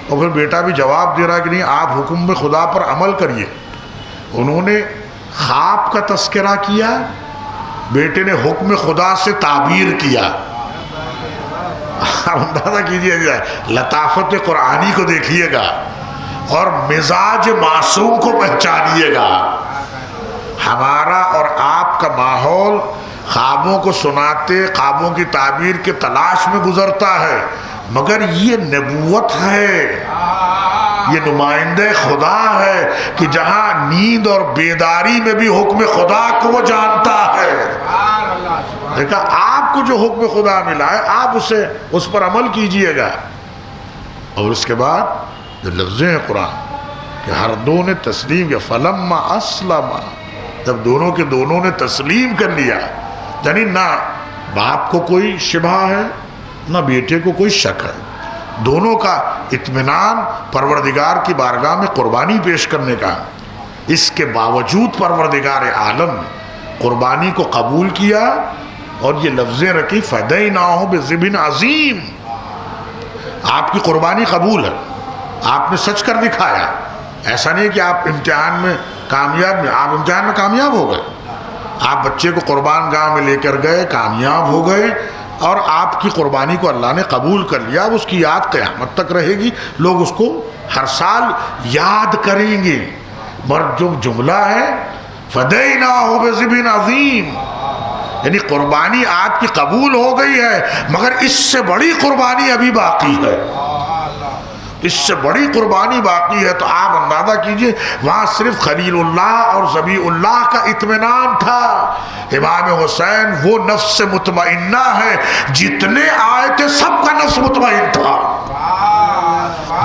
اور پھر بیٹا بھی جواب دے رہا ہے کہ نہیں، آپ حکم میں خدا پر عمل کریے۔ انہوں نے خواب کا تذکرہ کیا، بیٹے نے حکم خدا سے تعبیر کیا۔ اندازہ کیجئے گا، لطافت قرآنی کو دیکھیے گا اور مزاج معصوم کو پہچانیے گا۔ ہمارا اور آپ کا ماحول خوابوں کو سناتے، خوابوں کی تعبیر کے تلاش میں گزرتا ہے، مگر یہ نبوت ہے، یہ نمائندہ خدا ہے کہ جہاں نیند اور بیداری میں بھی حکم خدا کو وہ جانتا ہے۔ دیکھا، آپ کو جو حکم خدا ملا ہے آپ اس پر عمل کیجئے گا۔ اور اس کے بعد جو لفظیں ہیں قرآن کہ ہر دو نے تسلیم کیا، فلما اسلم، جب دونوں نے تسلیم کر لیا، یعنی نہ باپ کو کوئی شبہ ہے نہ بیٹے کو کوئی شک ہے، دونوں کا اطمینان پروردگار کی بارگاہ میں قربانی پیش کرنے کا۔ اس کے باوجود پروردگار عالم نے قربانی کو قبول کیا اور یہ لفظیں رکھی فدیناہ بذبح عظیم، آپ کی قربانی قبول ہے، آپ نے سچ کر دکھایا۔ ایسا نہیں کہ آپ امتحان میں کامیاب نہیں، آپ امتحان میں کامیاب ہو گئے، آپ بچے کو قربان گاہ میں لے کر گئے، کامیاب ہو گئے، اور آپ کی قربانی کو اللہ نے قبول کر لیا۔ اب اس کی یاد قیامت تک رہے گی، لوگ اس کو ہر سال یاد کریں گے۔ اور جو جملہ ہے فدیناہ بذبح عظیم، یعنی قربانی آپ کی قبول ہو گئی ہے، مگر اس سے بڑی قربانی ابھی باقی ہے، اس سے بڑی قربانی باقی ہے۔ تو آپ اندازہ کیجئے وہاں صرف خلیل اللہ اور ذبیح اللہ کا اطمینان تھا۔ امام حسین وہ نفس مطمئنہ ہے، جتنے آئے تھے سب کا نفس مطمئن تھا،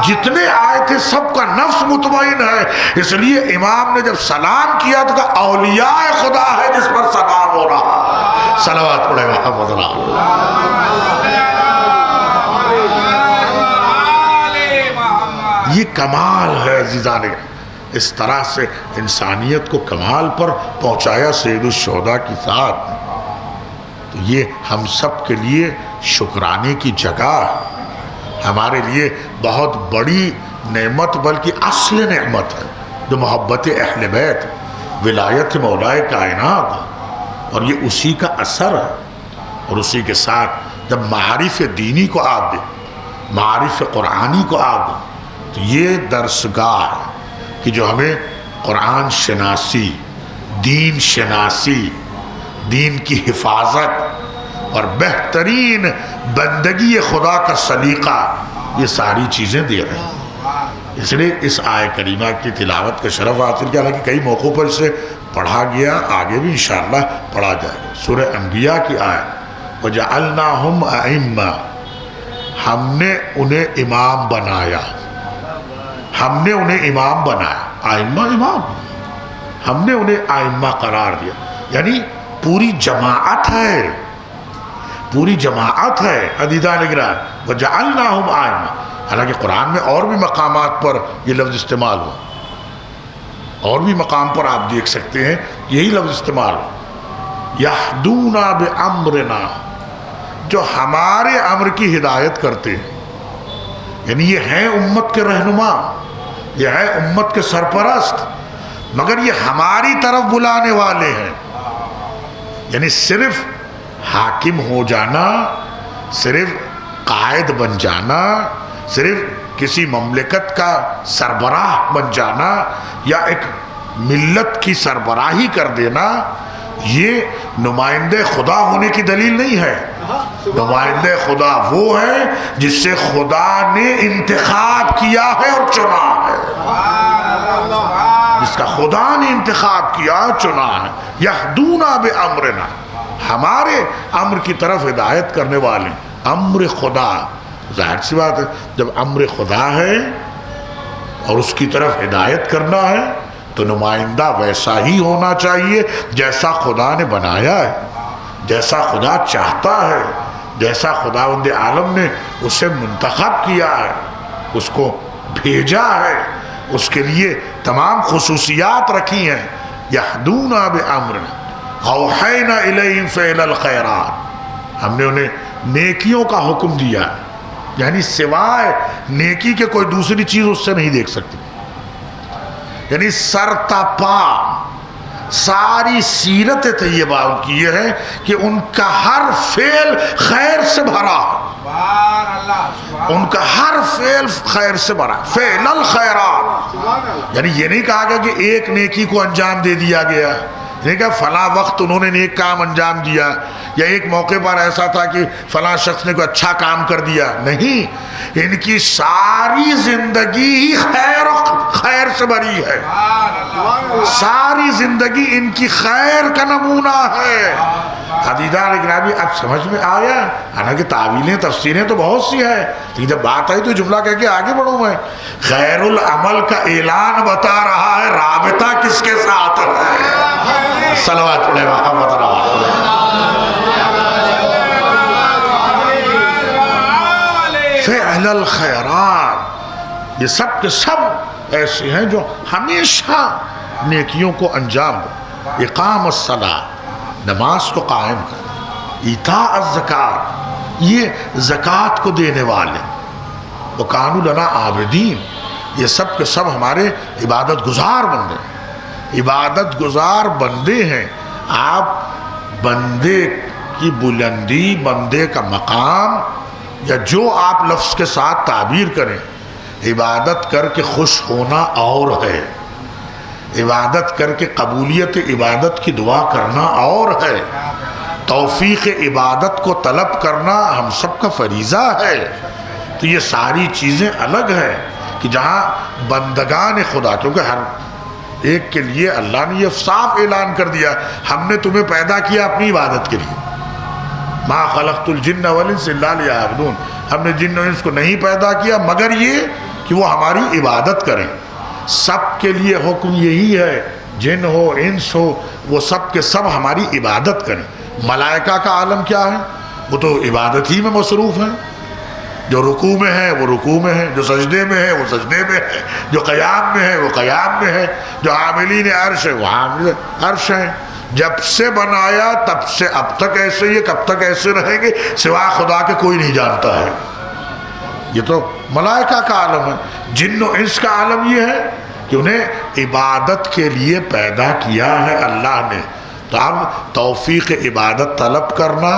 جتنے آئے تھے سب کا نفس مطمئن ہے۔ اس لیے امام نے جب سلام کیا تو کہا اولیاء خدا ہے جس پر سلام ہو رہا ہے، صلوات پڑھے محمد یہ کمال ہے عزیزان۔ اس طرح سے انسانیت کو کمال پر پہنچایا سید الشہداء کی ذات۔ تو یہ ہم سب کے لیے شکرانے کی جگہ ہے، ہمارے لیے بہت بڑی نعمت بلکہ اصل نعمت ہے جو محبت اہل بیت، ولایت مولائے کائنات، اور یہ اسی کا اثر ہے۔ اور اسی کے ساتھ جب معارف دینی کو آپ دیں، معارف قرآنی کو آپ دیں، تو یہ درسگاہ ہے کہ جو ہمیں قرآن شناسی، دین شناسی، دین کی حفاظت اور بہترین بندگی خدا کا سلیقہ، یہ ساری چیزیں دے رہے ہیں۔ اس لیے اس آیہ کریمہ کی تلاوت کا شرف حاصل کیا، حالانکہ کئی موقعوں پر اسے پڑھا گیا، آگے بھی انشاءاللہ پڑھا جائے گا۔ سورہ انبیاء کی آیت وَجَعَلْنَاهُمْ أَئِمَّةً، ہم نے انہیں امام بنایا، ہم نے انہیں امام بنایا، آئمہ امام، ہم نے انہیں آئمہ قرار دیا، یعنی پوری جماعت ہے، پوری جماعت ہے عزیزان گرامی۔ وَجَعَلْنَاهُمْ أَئِمَّةً، حالانکہ قرآن میں اور بھی مقامات پر یہ لفظ استعمال ہو، اور بھی مقام پر آپ دیکھ سکتے ہیں یہی لفظ استعمال ہو، یہدونا بامرنا، جو ہمارے امر کی ہدایت کرتے ہیں، یعنی یہ ہیں امت کے رہنما، یہ ہے امت کے سرپرست، مگر یہ ہماری طرف بلانے والے ہیں۔ یعنی صرف حاکم ہو جانا، صرف قائد بن جانا، صرف کسی مملکت کا سربراہ بن جانا یا ایک ملت کی سربراہی کر دینا، یہ نمائندے خدا ہونے کی دلیل نہیں ہے۔ نمائندے خدا وہ ہے جس سے خدا نے انتخاب کیا ہے اور چنا ہے، جس کا خدا نے انتخاب کیا چنا ہے۔ یہدونا بامرنا، ہمارے امر کی طرف ہدایت کرنے والے، امر خدا، ظاہر سی بات ہے جب امر خدا ہے اور اس کی طرف ہدایت کرنا ہے تو نمائندہ ویسا ہی ہونا چاہیے جیسا خدا نے بنایا ہے، جیسا خدا چاہتا ہے، جیسا خداوند عالم نے اسے منتخب کیا ہے، اس کو بھیجا ہے، اس کے لیے تمام خصوصیات رکھی ہیں۔ یہدونا بامرنا اوحینا الیہم فعل الخیرات، ہم نے انہیں نیکیوں کا حکم دیا ہے، یعنی سوائے نیکی کے کوئی دوسری چیز اس سے نہیں دیکھ سکتی۔ یعنی سرتاپا ساری سیرت طیبہ ان کی یہ ہے کہ ان کا ہر فعل خیر سے بھرا، ان کا ہر فعل خیر سے بھرا، فعل الخیرات، یعنی یہ نہیں کہا گیا کہ ایک نیکی کو انجام دے دیا گیا، نہیں کہا فلاں وقت انہوں نے نیک کام انجام دیا، یا ایک موقع پر ایسا تھا کہ فلاں شخص نے کوئی اچھا کام کر دیا، نہیں، ان کی ساری زندگی ہی خیر سے بھری ہے، ساری زندگی ان کی خیر کا نمونہ ہے۔ عزیزان گرامی اب سمجھ میں آیا، حالانکہ تعویلیں تفسیریں تو بہت سی ہیں، لیکن جب بات آئی تو جملہ کہہ کے آگے بڑھوں میں، خیر العمل کا اعلان بتا رہا ہے رابطہ کس کے ساتھ ہے۔ صلوات علیہ محمد رسول اللہ۔ فعل الخیرات، یہ سب کے سب ایسے ہیں جو ہمیشہ نیکیوں کو انجام دیں. اقام الصلاۃ، نماز کو قائم کر. ایتاء الزکات، یہ زکوٰۃ کو دینے والے. وکانوا لنا عابدین، یہ سب کے سب ہمارے عبادت گزار بندے. عبادت گزار بندے ہیں. آپ بندے کی بلندی، بندے کا مقام، یا جو آپ لفظ کے ساتھ تعبیر کریں، عبادت کر کے خوش ہونا اور ہے، عبادت کر کے قبولیت عبادت کی دعا کرنا اور ہے، توفیق عبادت کو طلب کرنا ہم سب کا فریضہ ہے. تو یہ ساری چیزیں الگ ہیں کہ جہاں بندگان خدا، کیونکہ ہر ایک کے لیے اللہ نے یہ صاف اعلان کر دیا، ہم نے تمہیں پیدا کیا اپنی عبادت کے لیے. ما خلقت الجن والانس الا لیعبدون، ہم نے جن و انس کو نہیں پیدا کیا مگر یہ کہ وہ ہماری عبادت کریں. سب کے لیے حکم یہی ہے، جن ہو انس ہو، وہ سب کے سب ہماری عبادت کریں. ملائکہ کا عالم کیا ہے؟ وہ تو عبادت ہی میں مصروف ہیں. جو رکوع میں ہے وہ رکوع میں ہے، جو سجدے میں ہے وہ سجدے میں ہے، جو قیام میں ہے وہ قیام میں ہے، جو حاملین عرش ہے وہ حامل عرش ہیں. جب سے بنایا تب سے اب تک ایسے ہی، کب تک ایسے رہیں گے سوا خدا کے کوئی نہیں جانتا ہے. یہ تو ملائکہ کا عالم ہے. جن و انس کا عالم یہ ہے کہ انہیں عبادت کے لیے پیدا کیا ہے اللہ نے. تو اب توفیق عبادت طلب کرنا،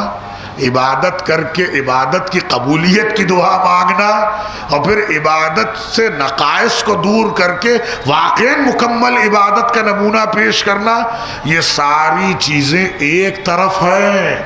عبادت کر کے عبادت کی قبولیت کی دعا مانگنا، اور پھر عبادت سے نقائص کو دور کر کے واقعی مکمل عبادت کا نمونہ پیش کرنا، یہ ساری چیزیں ایک طرف ہیں.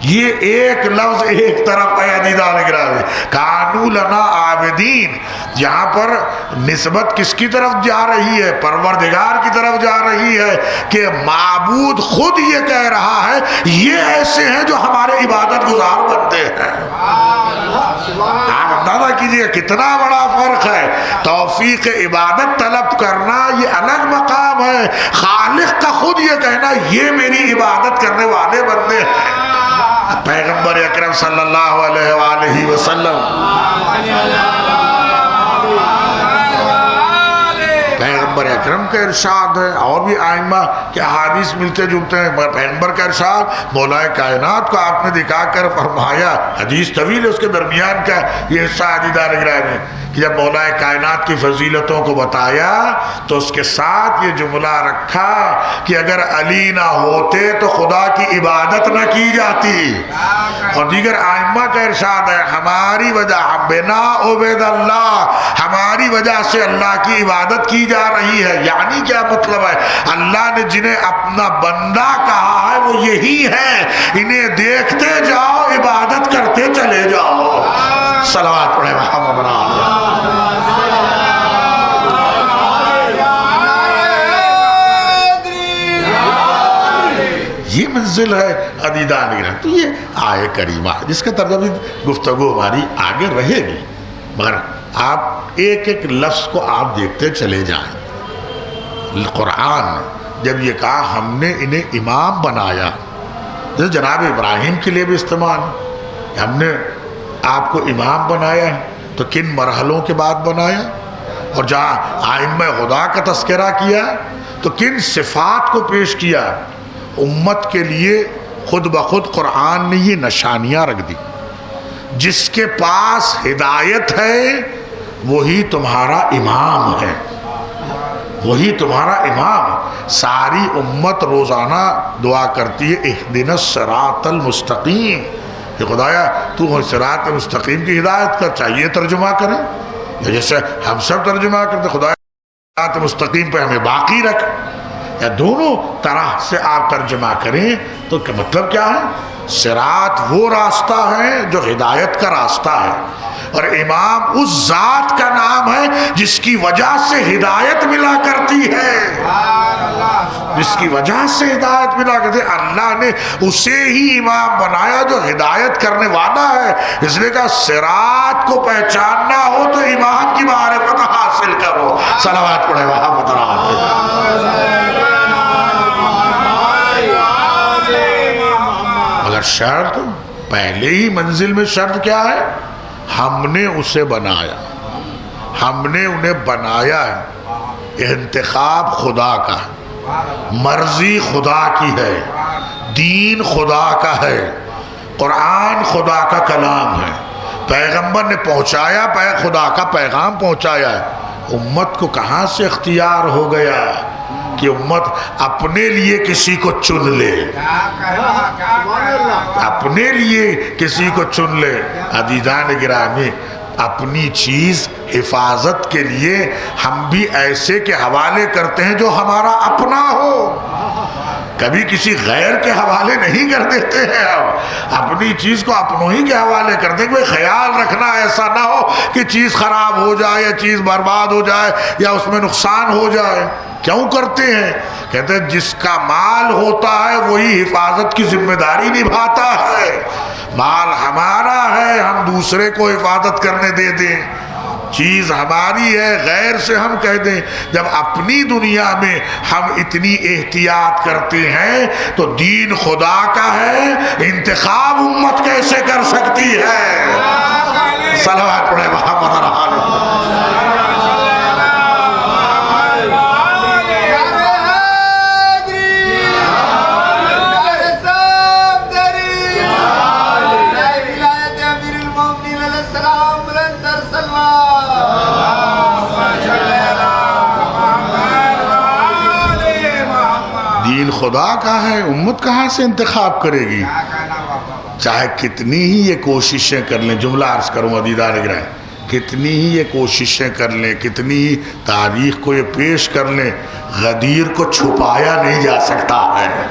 یہ ایک لفظ ایک طرف ہے. عزیزان گرامی، کانوا لنا عابدین، یہاں پر نسبت کس کی طرف جا رہی ہے؟ پروردگار کی طرف جا رہی ہے کہ معبود خود یہ کہہ رہا ہے یہ ایسے ہیں جو ہمارے عبادت گزار بنتے ہیں. آپ اندازہ کیجئے کتنا بڑا فرق ہے. توفیق عبادت طلب کرنا یہ الگ مقام ہے، خالق کا خود یہ کہنا یہ میری عبادت کرنے والے بندے ہیں. پیغمبر اکرم صلی اللہ علیہ وآلہ وسلم، پیغمبر اکرم کا ارشاد ہے، اور بھی ائمہ کے احادیث ملتے جلتے ہیں، مگر پیغمبر کا ارشاد مولا کائنات کو آپ نے دکھا کر فرمایا. حدیث طویل ہے، اس کے درمیان کا یہ حصہ عزیزان گرامی، کہ جب مولا کائنات کی فضیلتوں کو بتایا تو اس کے ساتھ یہ جملہ رکھا کہ اگر علی نہ ہوتے تو خدا کی عبادت نہ کی جاتی. اور دیگر ائمہ کا ارشاد ہے ہماری وجہ بنا عبید اللہ، ہماری وجہ سے اللہ کی عبادت کی جا رہی ہے. یعنی کیا مطلب ہے؟ اللہ نے جنہیں اپنا بندہ کہا ہے وہ یہی ہے، انہیں دیکھتے جاؤ، عبادت کرتے چلے جاؤ. صلوات پڑھے محمد بن علی. یہ منزل ہے عزیزان گرامی. تو یہ آیہ کریمہ جس کا ترجمہ گفتگو ہماری آگے رہے گی، مگر آپ ایک ایک لفظ کو آپ دیکھتے چلے جائیں. قرآن جب یہ کہا ہم نے انہیں امام بنایا، جیسے جناب ابراہیم کے لیے بھی استعمال، ہم نے آپ کو امام بنایا تو کن مرحلوں کے بعد بنایا، اور جہاں ائمہ خدا کا تذکرہ کیا تو کن صفات کو پیش کیا. امت کے لیے خود بخود قرآن نے یہ نشانیاں رکھ دی. جس کے پاس ہدایت ہے وہی تمہارا امام ہے، وہی تمہارا امام. ساری امت روزانہ دعا کرتی ہے اہدنا الصراط المستقیم، کہ خدایا تو صراط مستقیم کی ہدایت کر. چاہیے ترجمہ کریں جیسے ہم سب ترجمہ کرتے خدایا صراط مستقیم پہ ہمیں باقی رکھ، یا دونوں طرح سے آپ ترجمہ کریں تو مطلب کیا ہے؟ صراط وہ راستہ ہے جو ہدایت کا راستہ ہے، اور امام اس ذات کا نام ہے جس کی وجہ سے ہدایت ملا کرتی ہے، جس کی وجہ سے ہدایت ملا کرتی ہے. اللہ نے اسے ہی امام بنایا جو ہدایت کرنے والا ہے. اس لیے کہا صراط کو پہچاننا ہو تو امام کی معرفت حاصل کرو. صلوات پڑھے محمد مگر شرط پہلے ہی منزل میں شرط کیا ہے؟ ہم نے اسے بنایا، ہم نے انہیں بنایا ہے۔ انتخاب خدا کا ہے، مرضی خدا کی ہے، دین خدا کا ہے، قرآن خدا کا کلام ہے، پیغمبر نے پہنچایا، خدا کا پیغام پہنچایا ہے۔ امت کو کہاں سے اختیار ہو گیا کہ امت اپنے لیے کسی کو چن لے، اپنے لیے کسی کو چن لے۔ عزیزان گرامی، اپنی چیز حفاظت کے لیے ہم بھی ایسے کے حوالے کرتے ہیں جو ہمارا اپنا ہو، کبھی کسی غیر کے حوالے نہیں کر دیتے ہیں۔ اپنی چیز کو اپنوں ہی کے حوالے کرتے ہیں۔ کوئی خیال رکھنا ایسا نہ ہو کہ چیز خراب ہو جائے یا چیز برباد ہو جائے یا اس میں نقصان ہو جائے۔ کیوں کرتے ہیں؟ کہتے ہیں جس کا مال ہوتا ہے وہی حفاظت کی ذمہ داری نبھاتا ہے۔ مال ہمارا ہے، ہم دوسرے کو حفاظت کرنے دے دیں، چیز ہماری ہے، غیر سے ہم کہہ دیں۔ جب اپنی دنیا میں ہم اتنی احتیاط کرتے ہیں تو دین خدا کا ہے، انتخاب امت کیسے کر سکتی ہے؟ صلوات پڑھے محمد رحال دین خدا کا ہے، امت کہاں سے انتخاب کرے گی؟ چاہے کتنی ہی یہ کوششیں کر لیں، جملہ عرض کروں عزیزان گرامی، کتنی ہی یہ کوششیں کر لیں، کتنی ہی تاریخ کو یہ پیش کر لیں، غدیر کو چھپایا نہیں جا سکتا ہے،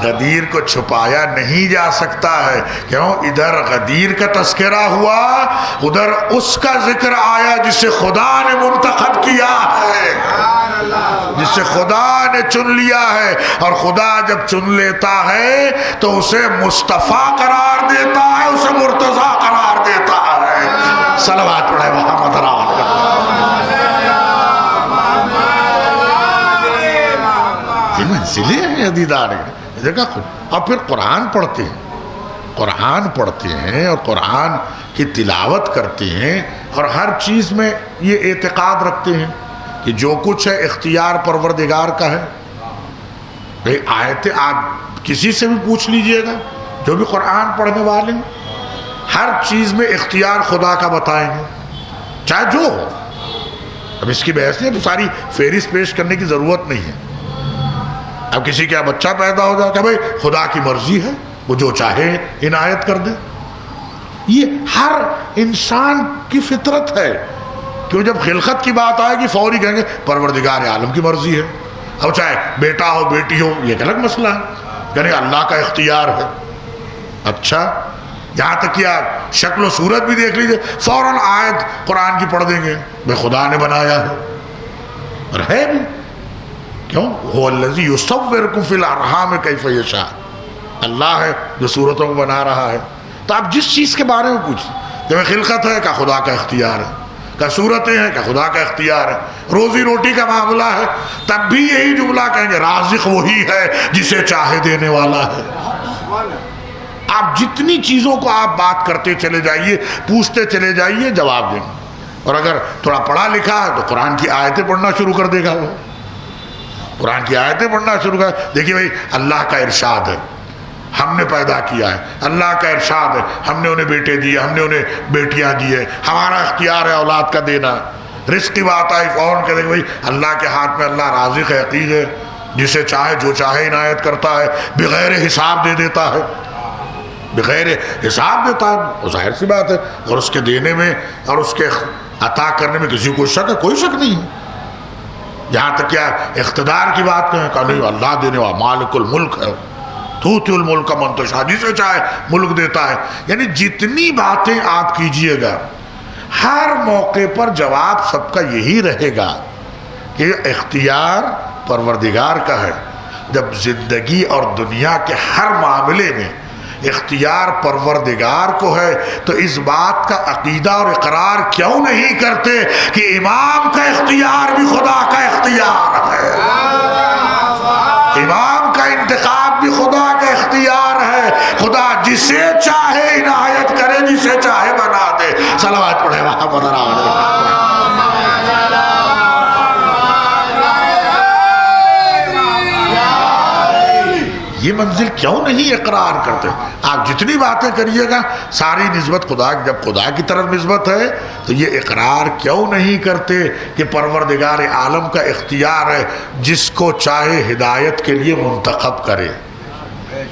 غدیر کو چھپایا نہیں جا سکتا ہے۔ کیوں؟ ادھر غدیر کا تذکرہ ہوا، ادھر اس کا ذکر آیا جسے خدا نے منتخب کیا ہے، جسے خدا نے چن لیا ہے۔ اور خدا جب چن لیتا ہے تو اسے مصطفیٰ قرار دیتا ہے، اسے مرتضیٰ قرار دیتا ہے۔ صلوات پڑھے محمد رحال۔ یہ منزلیں ہیں عزیزان، دیکھا خود۔ اور پھر قرآن پڑھتے ہیں، قرآن پڑھتے ہیں اور قرآن کی تلاوت کرتے ہیں، اور ہر چیز میں یہ اعتقاد رکھتے ہیں کہ جو کچھ ہے اختیار پروردگار کا ہے۔ بھئی آیتیں آپ کسی سے بھی پوچھ لیجئے گا، جو بھی قرآن پڑھنے والے ہیں، ہر چیز میں اختیار خدا کا بتائیں گے، چاہے جو ہو۔ اب اس کی بحث نہیں، ساری فہرست پیش کرنے کی ضرورت نہیں ہے۔ اب کسی کا بچہ پیدا ہو جائے کہ بھئی خدا کی مرضی ہے، وہ جو چاہے عنایت کر دے۔ یہ ہر انسان کی فطرت ہے کہ جب خلقت کی بات آئے گی فوری کہیں گے پروردگار عالم کی مرضی ہے۔ اب چاہے بیٹا ہو بیٹی ہو، یہ ایک الگ مسئلہ ہے، یعنی اللہ کا اختیار ہے۔ اچھا، یہاں تک کہ آپ شکل و صورت بھی دیکھ لیجئے، فوراً آیت قرآن کی پڑھ دیں گے بھئی خدا نے بنایا ہے، اور ہے بھی۔ کیوں؟ هو الذی یصورکم فی الارحام کیف یشاء، اللہ ہے جو صورتوں کو بنا رہا ہے۔ تو آپ جس چیز کے بارے میں پوچھیں، جب خلقت ہے کہ خدا کا اختیار ہے، کہ صورتیں ہیں کہ خدا کا اختیار ہے، روزی روٹی کا معاملہ ہے تب بھی یہی جملہ کہیں گے رازق وہی ہے جسے چاہے دینے والا ہے۔ آپ جتنی چیزوں کو آپ بات کرتے چلے جائیے، پوچھتے چلے جائیے، جواب دیں گے۔ اور اگر تھوڑا پڑھا لکھا ہے تو قرآن کی آیتیں پڑھنا شروع کر دے گا، وہ قرآن کی آیتیں پڑھنا شروع کر۔ دیکھیے بھائی، اللہ کا ارشاد ہے، ہم نے پیدا کیا ہے، اللہ کا ارشاد ہے، ہم نے انہیں بیٹے دیے، ہم نے انہیں بیٹیاں دیے، ہمارا اختیار ہے اولاد کا دینا۔ رزق کی بات آئی فوراً کہتے ہیں بھائی اللہ کے ہاتھ میں، اللہ رازق ہے، عقیق ہے، جسے چاہے جو چاہے عنایت کرتا ہے، بغیر حساب دے دیتا ہے، بغیر حساب دیتا ہے، وہ ظاہر سی بات ہے۔ اور اس کے دینے میں اور اس کے عطا کرنے میں کسی کو شک ہے؟ کوئی شک نہیں ہے۔ یہاں تک کیا اقتدار کی بات کہیں کہ نہیں، اللہ دینے والا مالک الملک ہے، تؤتی الملک من تشاء، جسے چاہے ملک دیتا ہے۔ یعنی جتنی باتیں آپ کیجئے گا، ہر موقع پر جواب سب کا یہی رہے گا کہ اختیار پروردگار کا ہے۔ جب زندگی اور دنیا کے ہر معاملے میں اختیار پروردگار کو ہے تو اس بات کا عقیدہ اور اقرار کیوں نہیں کرتے کہ امام کا اختیار بھی خدا کا اختیار ہے، امام کا انتخاب بھی خدا کا اختیار ہے، خدا جسے چاہے عنایت کرے، جسے چاہے بنا دے۔ کیوں نہیں اقرار کرتے؟ آپ جتنی باتیں کریے گا ساری نسبت خدا کی، جب خدا کی طرف نسبت ہے تو یہ اقرار کیوں نہیں کرتے کہ پروردگار عالم کا اختیار ہے، جس کو چاہے ہدایت کے لیے منتخب کرے،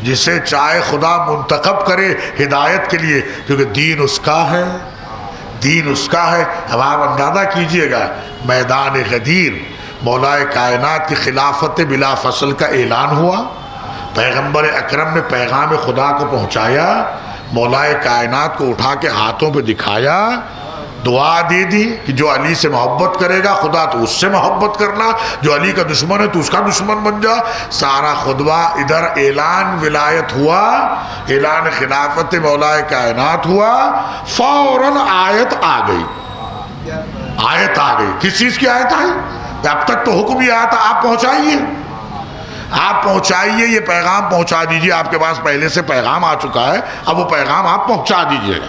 جسے چاہے خدا منتخب کرے ہدایت کے لیے، کیونکہ دین اس کا ہے، دین اس کا ہے۔ اب آپ اندازہ کیجئے گا میدان غدیر مولا کائنات کی خلافت بلا فصل کا اعلان ہوا، پیغمبر اکرم نے پیغام خدا کو پہنچایا، مولا کائنات کو اٹھا کے ہاتھوں پہ دکھایا، دعا دے دی کہ جو علی سے محبت کرے گا خدا تو اس سے محبت کرنا، جو علی کا دشمن ہے تو اس کا دشمن بن جا۔ سارا خطبہ ادھر اعلان ولایت ہوا، اعلان خلافت مولا کائنات ہوا، فوراً آیت آ گئی، آیت آ گئی۔ کس چیز کی آیت آئی؟ اب تک تو حکم یہ آیا تھا آپ پہنچائیے، آپ پہنچائیے، یہ پیغام پہنچا دیجئے، آپ کے پاس پہلے سے پیغام آ چکا ہے، اب وہ پیغام آپ پہنچا دیجئے گا۔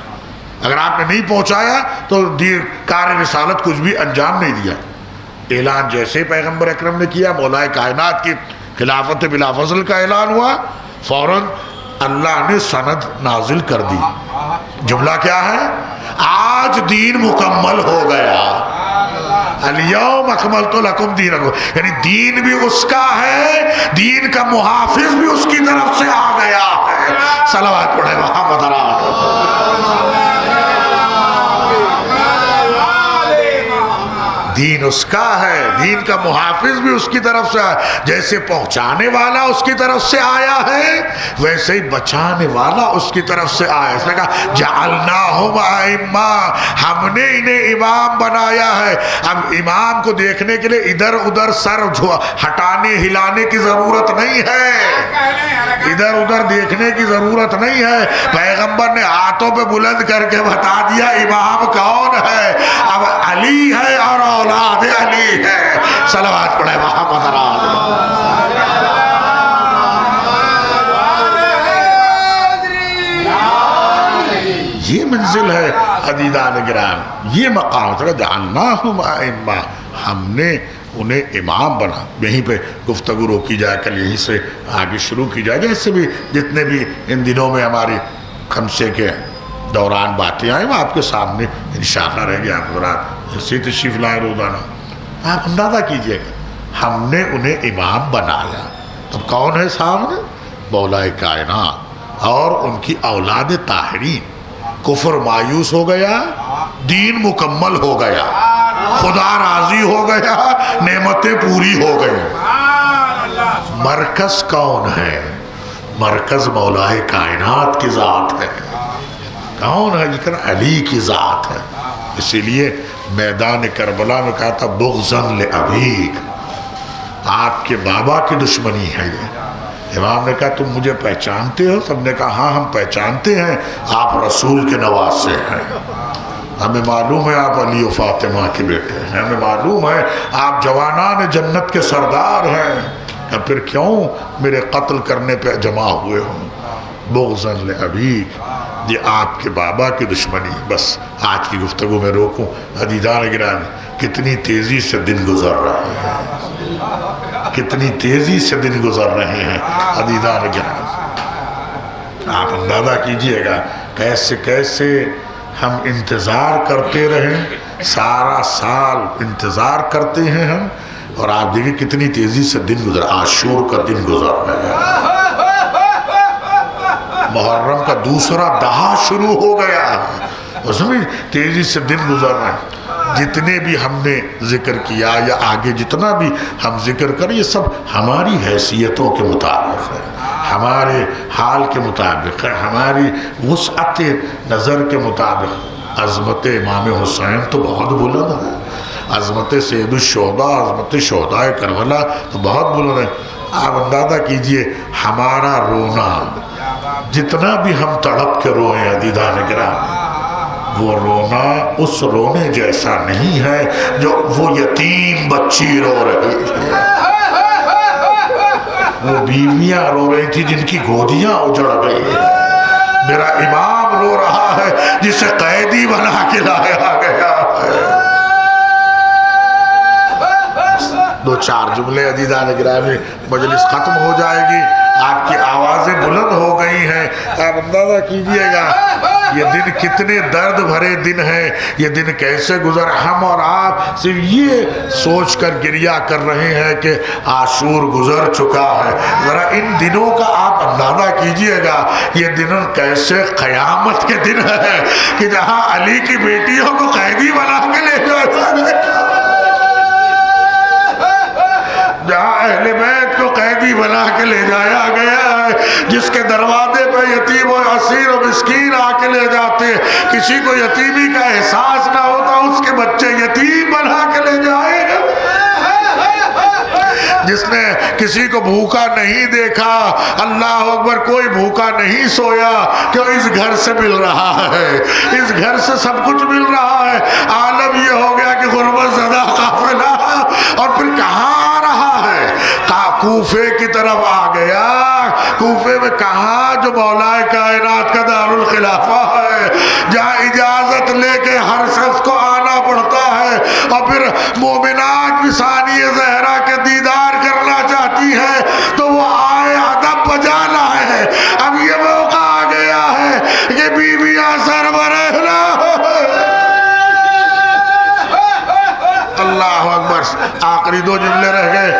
اگر آپ نے نہیں پہنچایا تو کار رسالت کچھ بھی انجام نہیں دیا۔ اعلان جیسے پیغمبر اکرم نے کیا، مولا کائنات کی خلافت بلا فضل کا اعلان ہوا، فوراً اللہ نے سند نازل کر دی۔ جملہ کیا ہے؟ آج دین مکمل ہو گیا، الیوم اکملت لکم دینکم، یعنی دین بھی اس کا ہے، دین کا محافظ بھی اس کی طرف سے آ گیا ہے۔ صلوات پڑھے محمد دین اس کا ہے، دین کا محافظ بھی اس کی طرف سے آیا، جیسے پہنچانے والا اس کی طرف سے آیا ہے ویسے ہی بچانے والا اس کی طرف سے آیا۔ اس نے کہا جعلناہم ائمہ، ہم نے انہیں امام بنایا ہے۔ اب امام کو دیکھنے کے لیے ادھر ادھر سر ہٹانے ہلانے کی ضرورت نہیں ہے، ادھر ادھر دیکھنے کی ضرورت نہیں ہے، پیغمبر نے ہاتھوں پہ بلند کر کے بتا دیا امام کون ہے، اب علی ہے اور اولاد علی ہے۔ صلوات پڑھے محمد یہ منزل ہے عزیزان گرامی، یہ مقام جعلناہم ائمہ، ہم نے انہیں امام بنا۔ یہیں پہ گفتگو روکی جائے، کل یہیں سے آگے شروع کی جائے، جیسے بھی جتنے بھی ان دنوں میں ہماری خمسے کے دوران باتیں آئیں وہ آپ کے سامنے انشاءاللہ رہ گیا۔ آپ حضرات اسی تشریف لائے روزانہ، آپ اندازہ کیجئے گا ہم نے انہیں امام بنایا، اب کون ہے سامنے؟ مولا کائنات اور ان کی اولاد طاہرین۔ کفر مایوس ہو گیا، دین مکمل ہو گیا، خدا راضی ہو گیا، نعمتیں پوری ہو گئی۔ مرکز کون ہے؟ مرکز مولا کائنات کی ذات ہے۔ کون ہے؟ ذکر علی کی ذات ہے۔ اسی لیے میدان کربلا میں کہا تھا بغضاً لأبیک، آپ کے بابا کی دشمنی ہے یہ۔ امام نے کہا تم مجھے پہچانتے ہو؟ سب نے کہا ہاں ہم پہچانتے ہیں، آپ رسول کے نواسے ہیں، ہمیں معلوم ہے آپ علی و فاطمہ کے بیٹے ہیں، ہمیں معلوم ہے آپ جوانان جنت کے سردار ہیں، پھر کیوں میرے قتل کرنے پہ جمع ہوئے ہوں؟ بغضاً لأبیک، یہ آپ کے بابا کی دشمنی۔ بس آج کی گفتگو میں روکوں۔ عزیزان گرامی، کتنی تیزی سے دن گزر رہے ہیں، کتنی تیزی سے دن گزر رہے ہیں عزیزان گرامی۔ آپ اندازہ کیجئے گا کیسے کیسے ہم انتظار کرتے رہیں، سارا سال انتظار کرتے ہیں ہم، اور آپ دیکھیں کتنی تیزی سے دن گزر، عاشور کا دن گزر رہا ہے، محرم کا دوسرا دہا شروع ہو گیا، اس میں تیزی سے دن گزر رہے ہیں۔ جتنے بھی ہم نے ذکر کیا یا آگے جتنا بھی ہم ذکر کریں یہ سب ہماری حیثیتوں کے مطابق ہے، ہمارے حال کے مطابق ہے، ہماری وسعت نظر کے مطابق۔ عظمت امام حسین تو بہت بلند ہے، عظمت سید الشہداء، عظمت شہداء کربلا تو بہت بلند ہے۔ آپ اندازہ کیجئے ہمارا رونا، جتنا بھی ہم تڑپ کے روئیں عزیزان گرامی، وہ رونا اس رونے جیسا نہیں ہے جو وہ یتیم بچی رو رہی تھی، وہ بیویاں رو رہی تھی جن کی گودیاں اجڑ گئی ہیں۔ میرا امام رو رہا ہے جسے قیدی بنا کے لایا گیا ہے۔ دو چار جملے عزیزان گرامی، مجلس ختم ہو جائے گی۔ آپ کی آوازیں بلند ہو گئی ہیں. آپ اندازہ کیجئے گا یہ دن کتنے درد بھرے دن ہیں, یہ دن کیسے گزر. ہم اور آپ صرف یہ سوچ کر گریہ کر رہے ہیں کہ عاشور گزر چکا ہے. ذرا ان دنوں کا آپ اندازہ کیجئے گا, یہ دن کیسے قیامت کے دن ہے کہ جہاں علی کی بیٹیوں کو قیدی بنا کے لے جاتے, جہاں اہل بیت کو قیدی بنا کے لے جایا گیا ہے, جس کے دروازے پہ یتیم و اسیر و مسکین آ کے لے جاتے, کسی کو یتیمی کا احساس نہ ہوتا, اس کے بچے یتیم بنا کے لے جائے گا. جس نے کسی کو بھوکا نہیں دیکھا, اللہ اکبر, کوئی بھوکا نہیں سویا کہ اس گھر سے مل رہا ہے, اس گھر سے سب کچھ مل رہا ہے. عالم یہ ہو گیا کہ غربت زدہ قافلہ, اور پھر کہاں آ رہا ہے؟ کوفے کی طرف آ گیا. کوفے میں کہاں جو مولا کائنات کا دارالخلافہ ہے, جہاں اجازت لے کے ہر شخص کو آنا پڑتا ہے, اور پھر مومنات بھی ثانی زہرا کے دیدار کرنا چاہتی ہے تو وہ آئے, ادب بجا لائے ہیں. اب یہ موقع آ گیا ہے کہ بیویاں سربراہ اللہ اکبر. آخری دو جملے رہ گئے.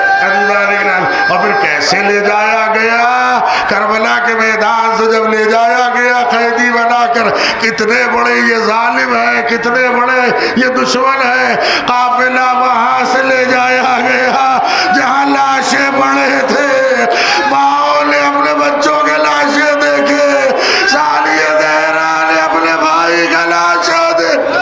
اور پھر کیسے لے جایا گیا کربلا کے میدان سے, جب لے جایا گیا قیدی بنا کر. کتنے بڑے یہ ظالم ہے, کتنے بڑے یہ دشمن ہے. قافلہ وہاں سے لے جایا گیا جہاں لاشیں پڑے تھے. ماؤں نے اپنے بچوں کے لاشیں دیکھے, ثانیہ زہرا نے اپنے بھائی کا لاشیں دیکھا.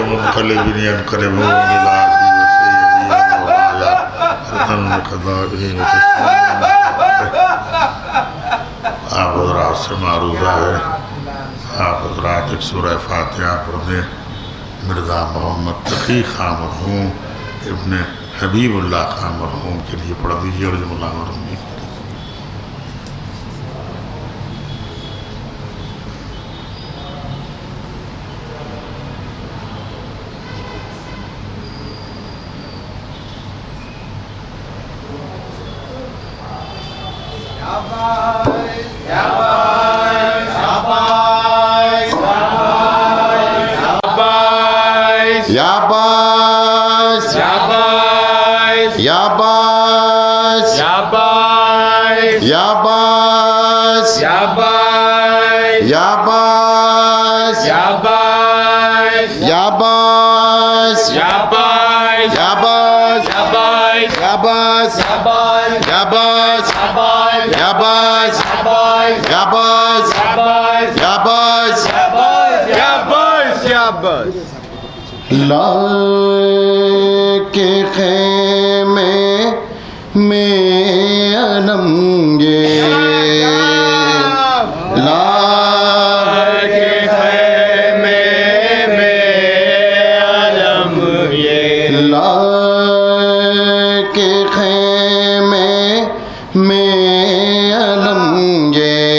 منقلب ينقلبون إلى آپ حضرات سے معروضہ ہے, آپ حضرات ایک سورہ فاتحہ پڑھ دیں. مرزا محمد تقی خان مرحوم ابن حبیب اللہ خان مرحوم کے لیے پڑھ دیجیے, اور مولا مرحوم لا کے خیمے میں علم گے, لا کے خیمے میں علم گے, لا کے خیمے میں علم گے,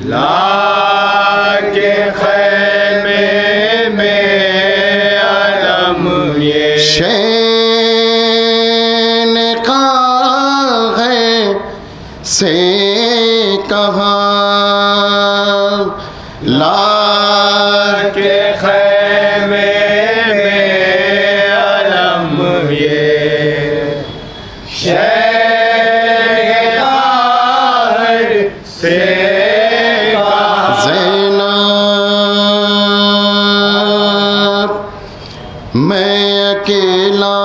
لا کے خیمے شین کا ہے سے کہاں, لا کے خیمے میں علم یہ, شین کا ہے سے کہاں. زینب میں اکیلا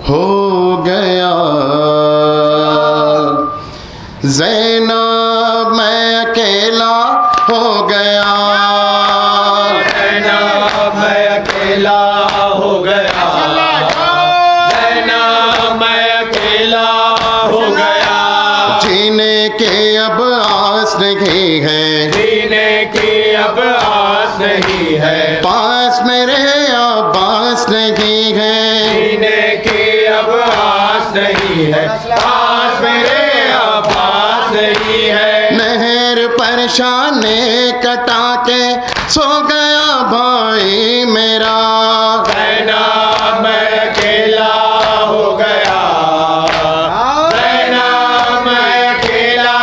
ہو گیا, زینب میں اکیلا ہو گیا, زینب میں اکیلا ہو گیا, زینب میں اکیلا ہو گیا. جینے کے اب آس نہیں ہے, جینے کی اب آس نہیں ہے, پاس میرے عباس نہیں ہے, جینے کی اب آس نہیں ہے, پاس میرے عباس نہیں ہے. نہیں بغیر پریشانے کٹا کے سو گیا بھائی میرا زینب میں اکیلا ہو گیا زینب میں اکیلا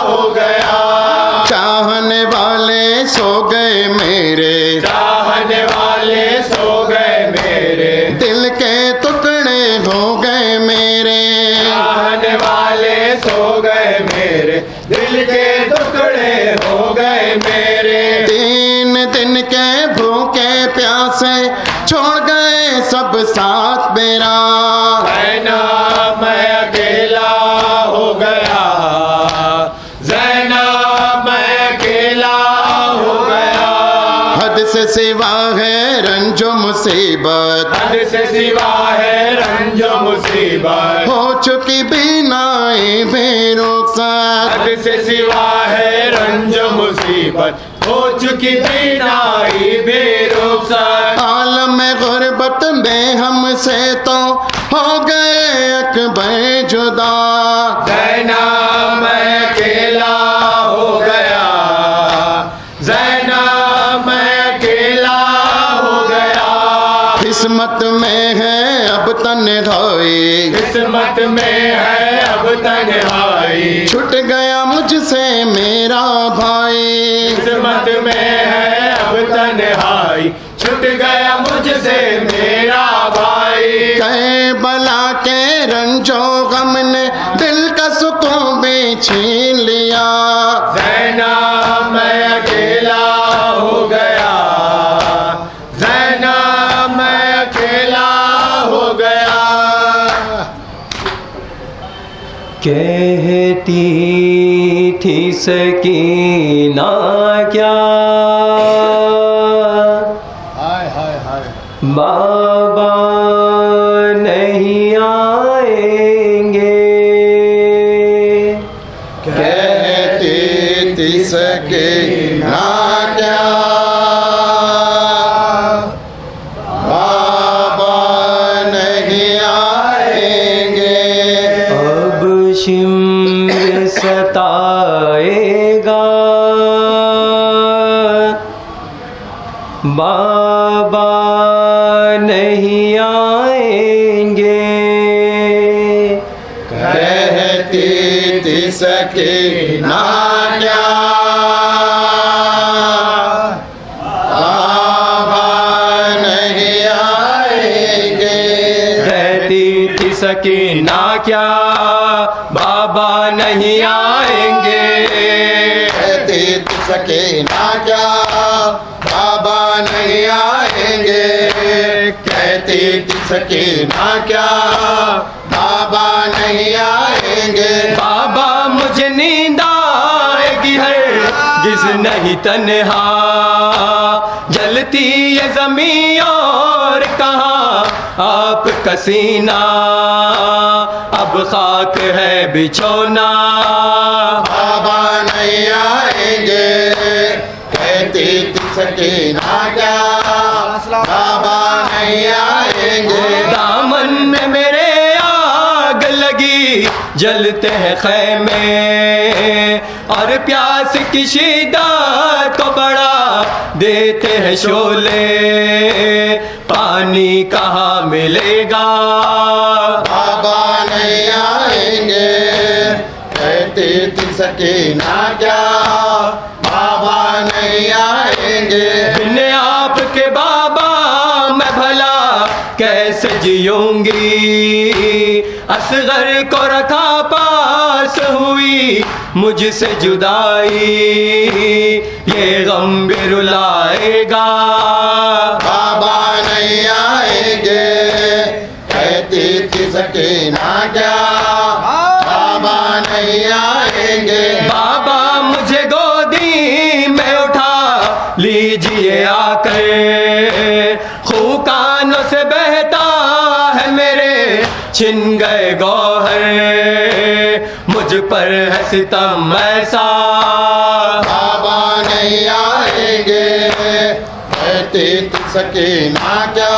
ہو گیا چاہنے والے سو گئے میرے چاہنے والے سو گئے میرے دل کے ٹکڑے ہو گئے میرے چاہنے والے سو گئے میرے دل کے ٹکڑے ہو گئے میرے 3 دن کے بھوکے پیاسے چھوڑ گئے سب ساتھ میرا زینب میں اکیلا ہو گیا زینب میں اکیلا ہو گیا حد سے سوا ہے رنج و مصیبت حد سے سوا ہے رنج و مصیبت ہو چکی بینائی بے رخصت حد سے سوا ہے رنج و مصیبت ہو چکی بینائی بے رخصت عالم غربت میں ہم سے تو ہو گئے اکبر جدا زینب میں اکیلا ہو گیا زینب میں اکیلا ہو گیا قسمت میں ہے اب تنہائی قسمت میں ہے اب تنہائی چھٹ گیا مجھ سے میرا بھائی قسمت میں ہے اب تنہائی چھٹ گیا مجھ سے میرا بھائی کربلا کے رنج و غم نے دل کا سکون بھی چھین لیا زینب میں اکیلا ہو گیا زینب میں اکیلا ہو گیا کہتی تھی سکینہ کیا بابا نہیں آئیں گے کہتی تھی سکینہ کیا بابا نہیں آئیں گے اب شمر ستائے گا بابا نہیں آئیں گے کہتی تھی سکینہ کیا بابا نہیں آئیں گے کہتی تھی سکینہ کیا بابا نہیں آئیں گے کہتی تھی سکینہ کیا بابا نہیں آئیں گے کہتی تھی سکینہ کیا بابا نہیں آئیں گے بابا مجھے نیند آئے گی ہرگز نہیں تنہا جلتی یہ زمین اور کہاں آپ کا سینہ اب خاک ہے بچھونا بابا نہیں آئیں گے کہتی تھی سکینہ کیا بابا نہیں آئیں گے دامن میں میرے آگ لگی جلتے ہیں خیمے اور پیاس کی شدت کو بڑھا دیتے ہیں شعلے پانی کہاں ملے گا بابا نہیں آئیں گے کہتی تھی سکینہ کیا بابا نہیں آئیں گے بن آپ کے بابا میں بھلا کیسے جیوں گی اصغر کو رکھا پاس ہوئی مجھ سے جدائی یہ غم بھی رلائے گا بابا نہیں آئیں گے کہتی تھی سکینہ کیا بابا نہیں آئیں گے بابا مجھے گودی میں اٹھا لیجئے آ کر خوں کانوں سے بہتا ہے میرے چھن گئے گوہر مجھ پر ہے ستم ایسا بابا نہیں آئیں گے کہتی تھی سکینہ کیا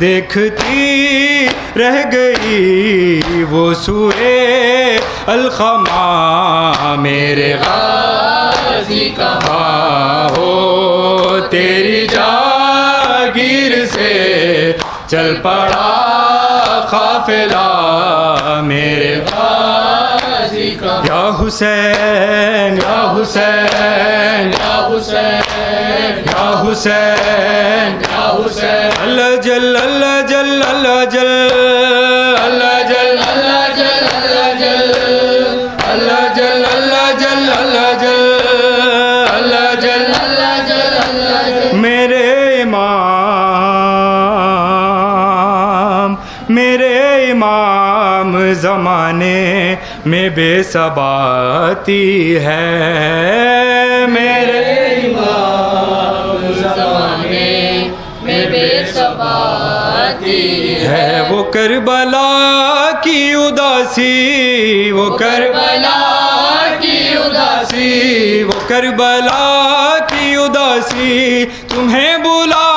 دیکھتی رہ گئی وہ سوئے الخما میرے غازی کہاں ہو تیری جاگیر سے چل پڑا قافلہ میرے غازی کا یا حسین یا حسین یا حسین یا حسین یا حسین اللہ جل اللہ جل اللہ جل اللہ جل اللہ جل اللہ جل اللہ جل اللہ جل اللہ جل اللہ جل اللہ جل میرے امام زمانے میں بے ثباتی ہے میرے امام زمانے میں بے ثباتی ہے وہ کربلا کی اداسی وہ کربلا کی اداسی وہ کربلا کی اداسی تمہیں بلا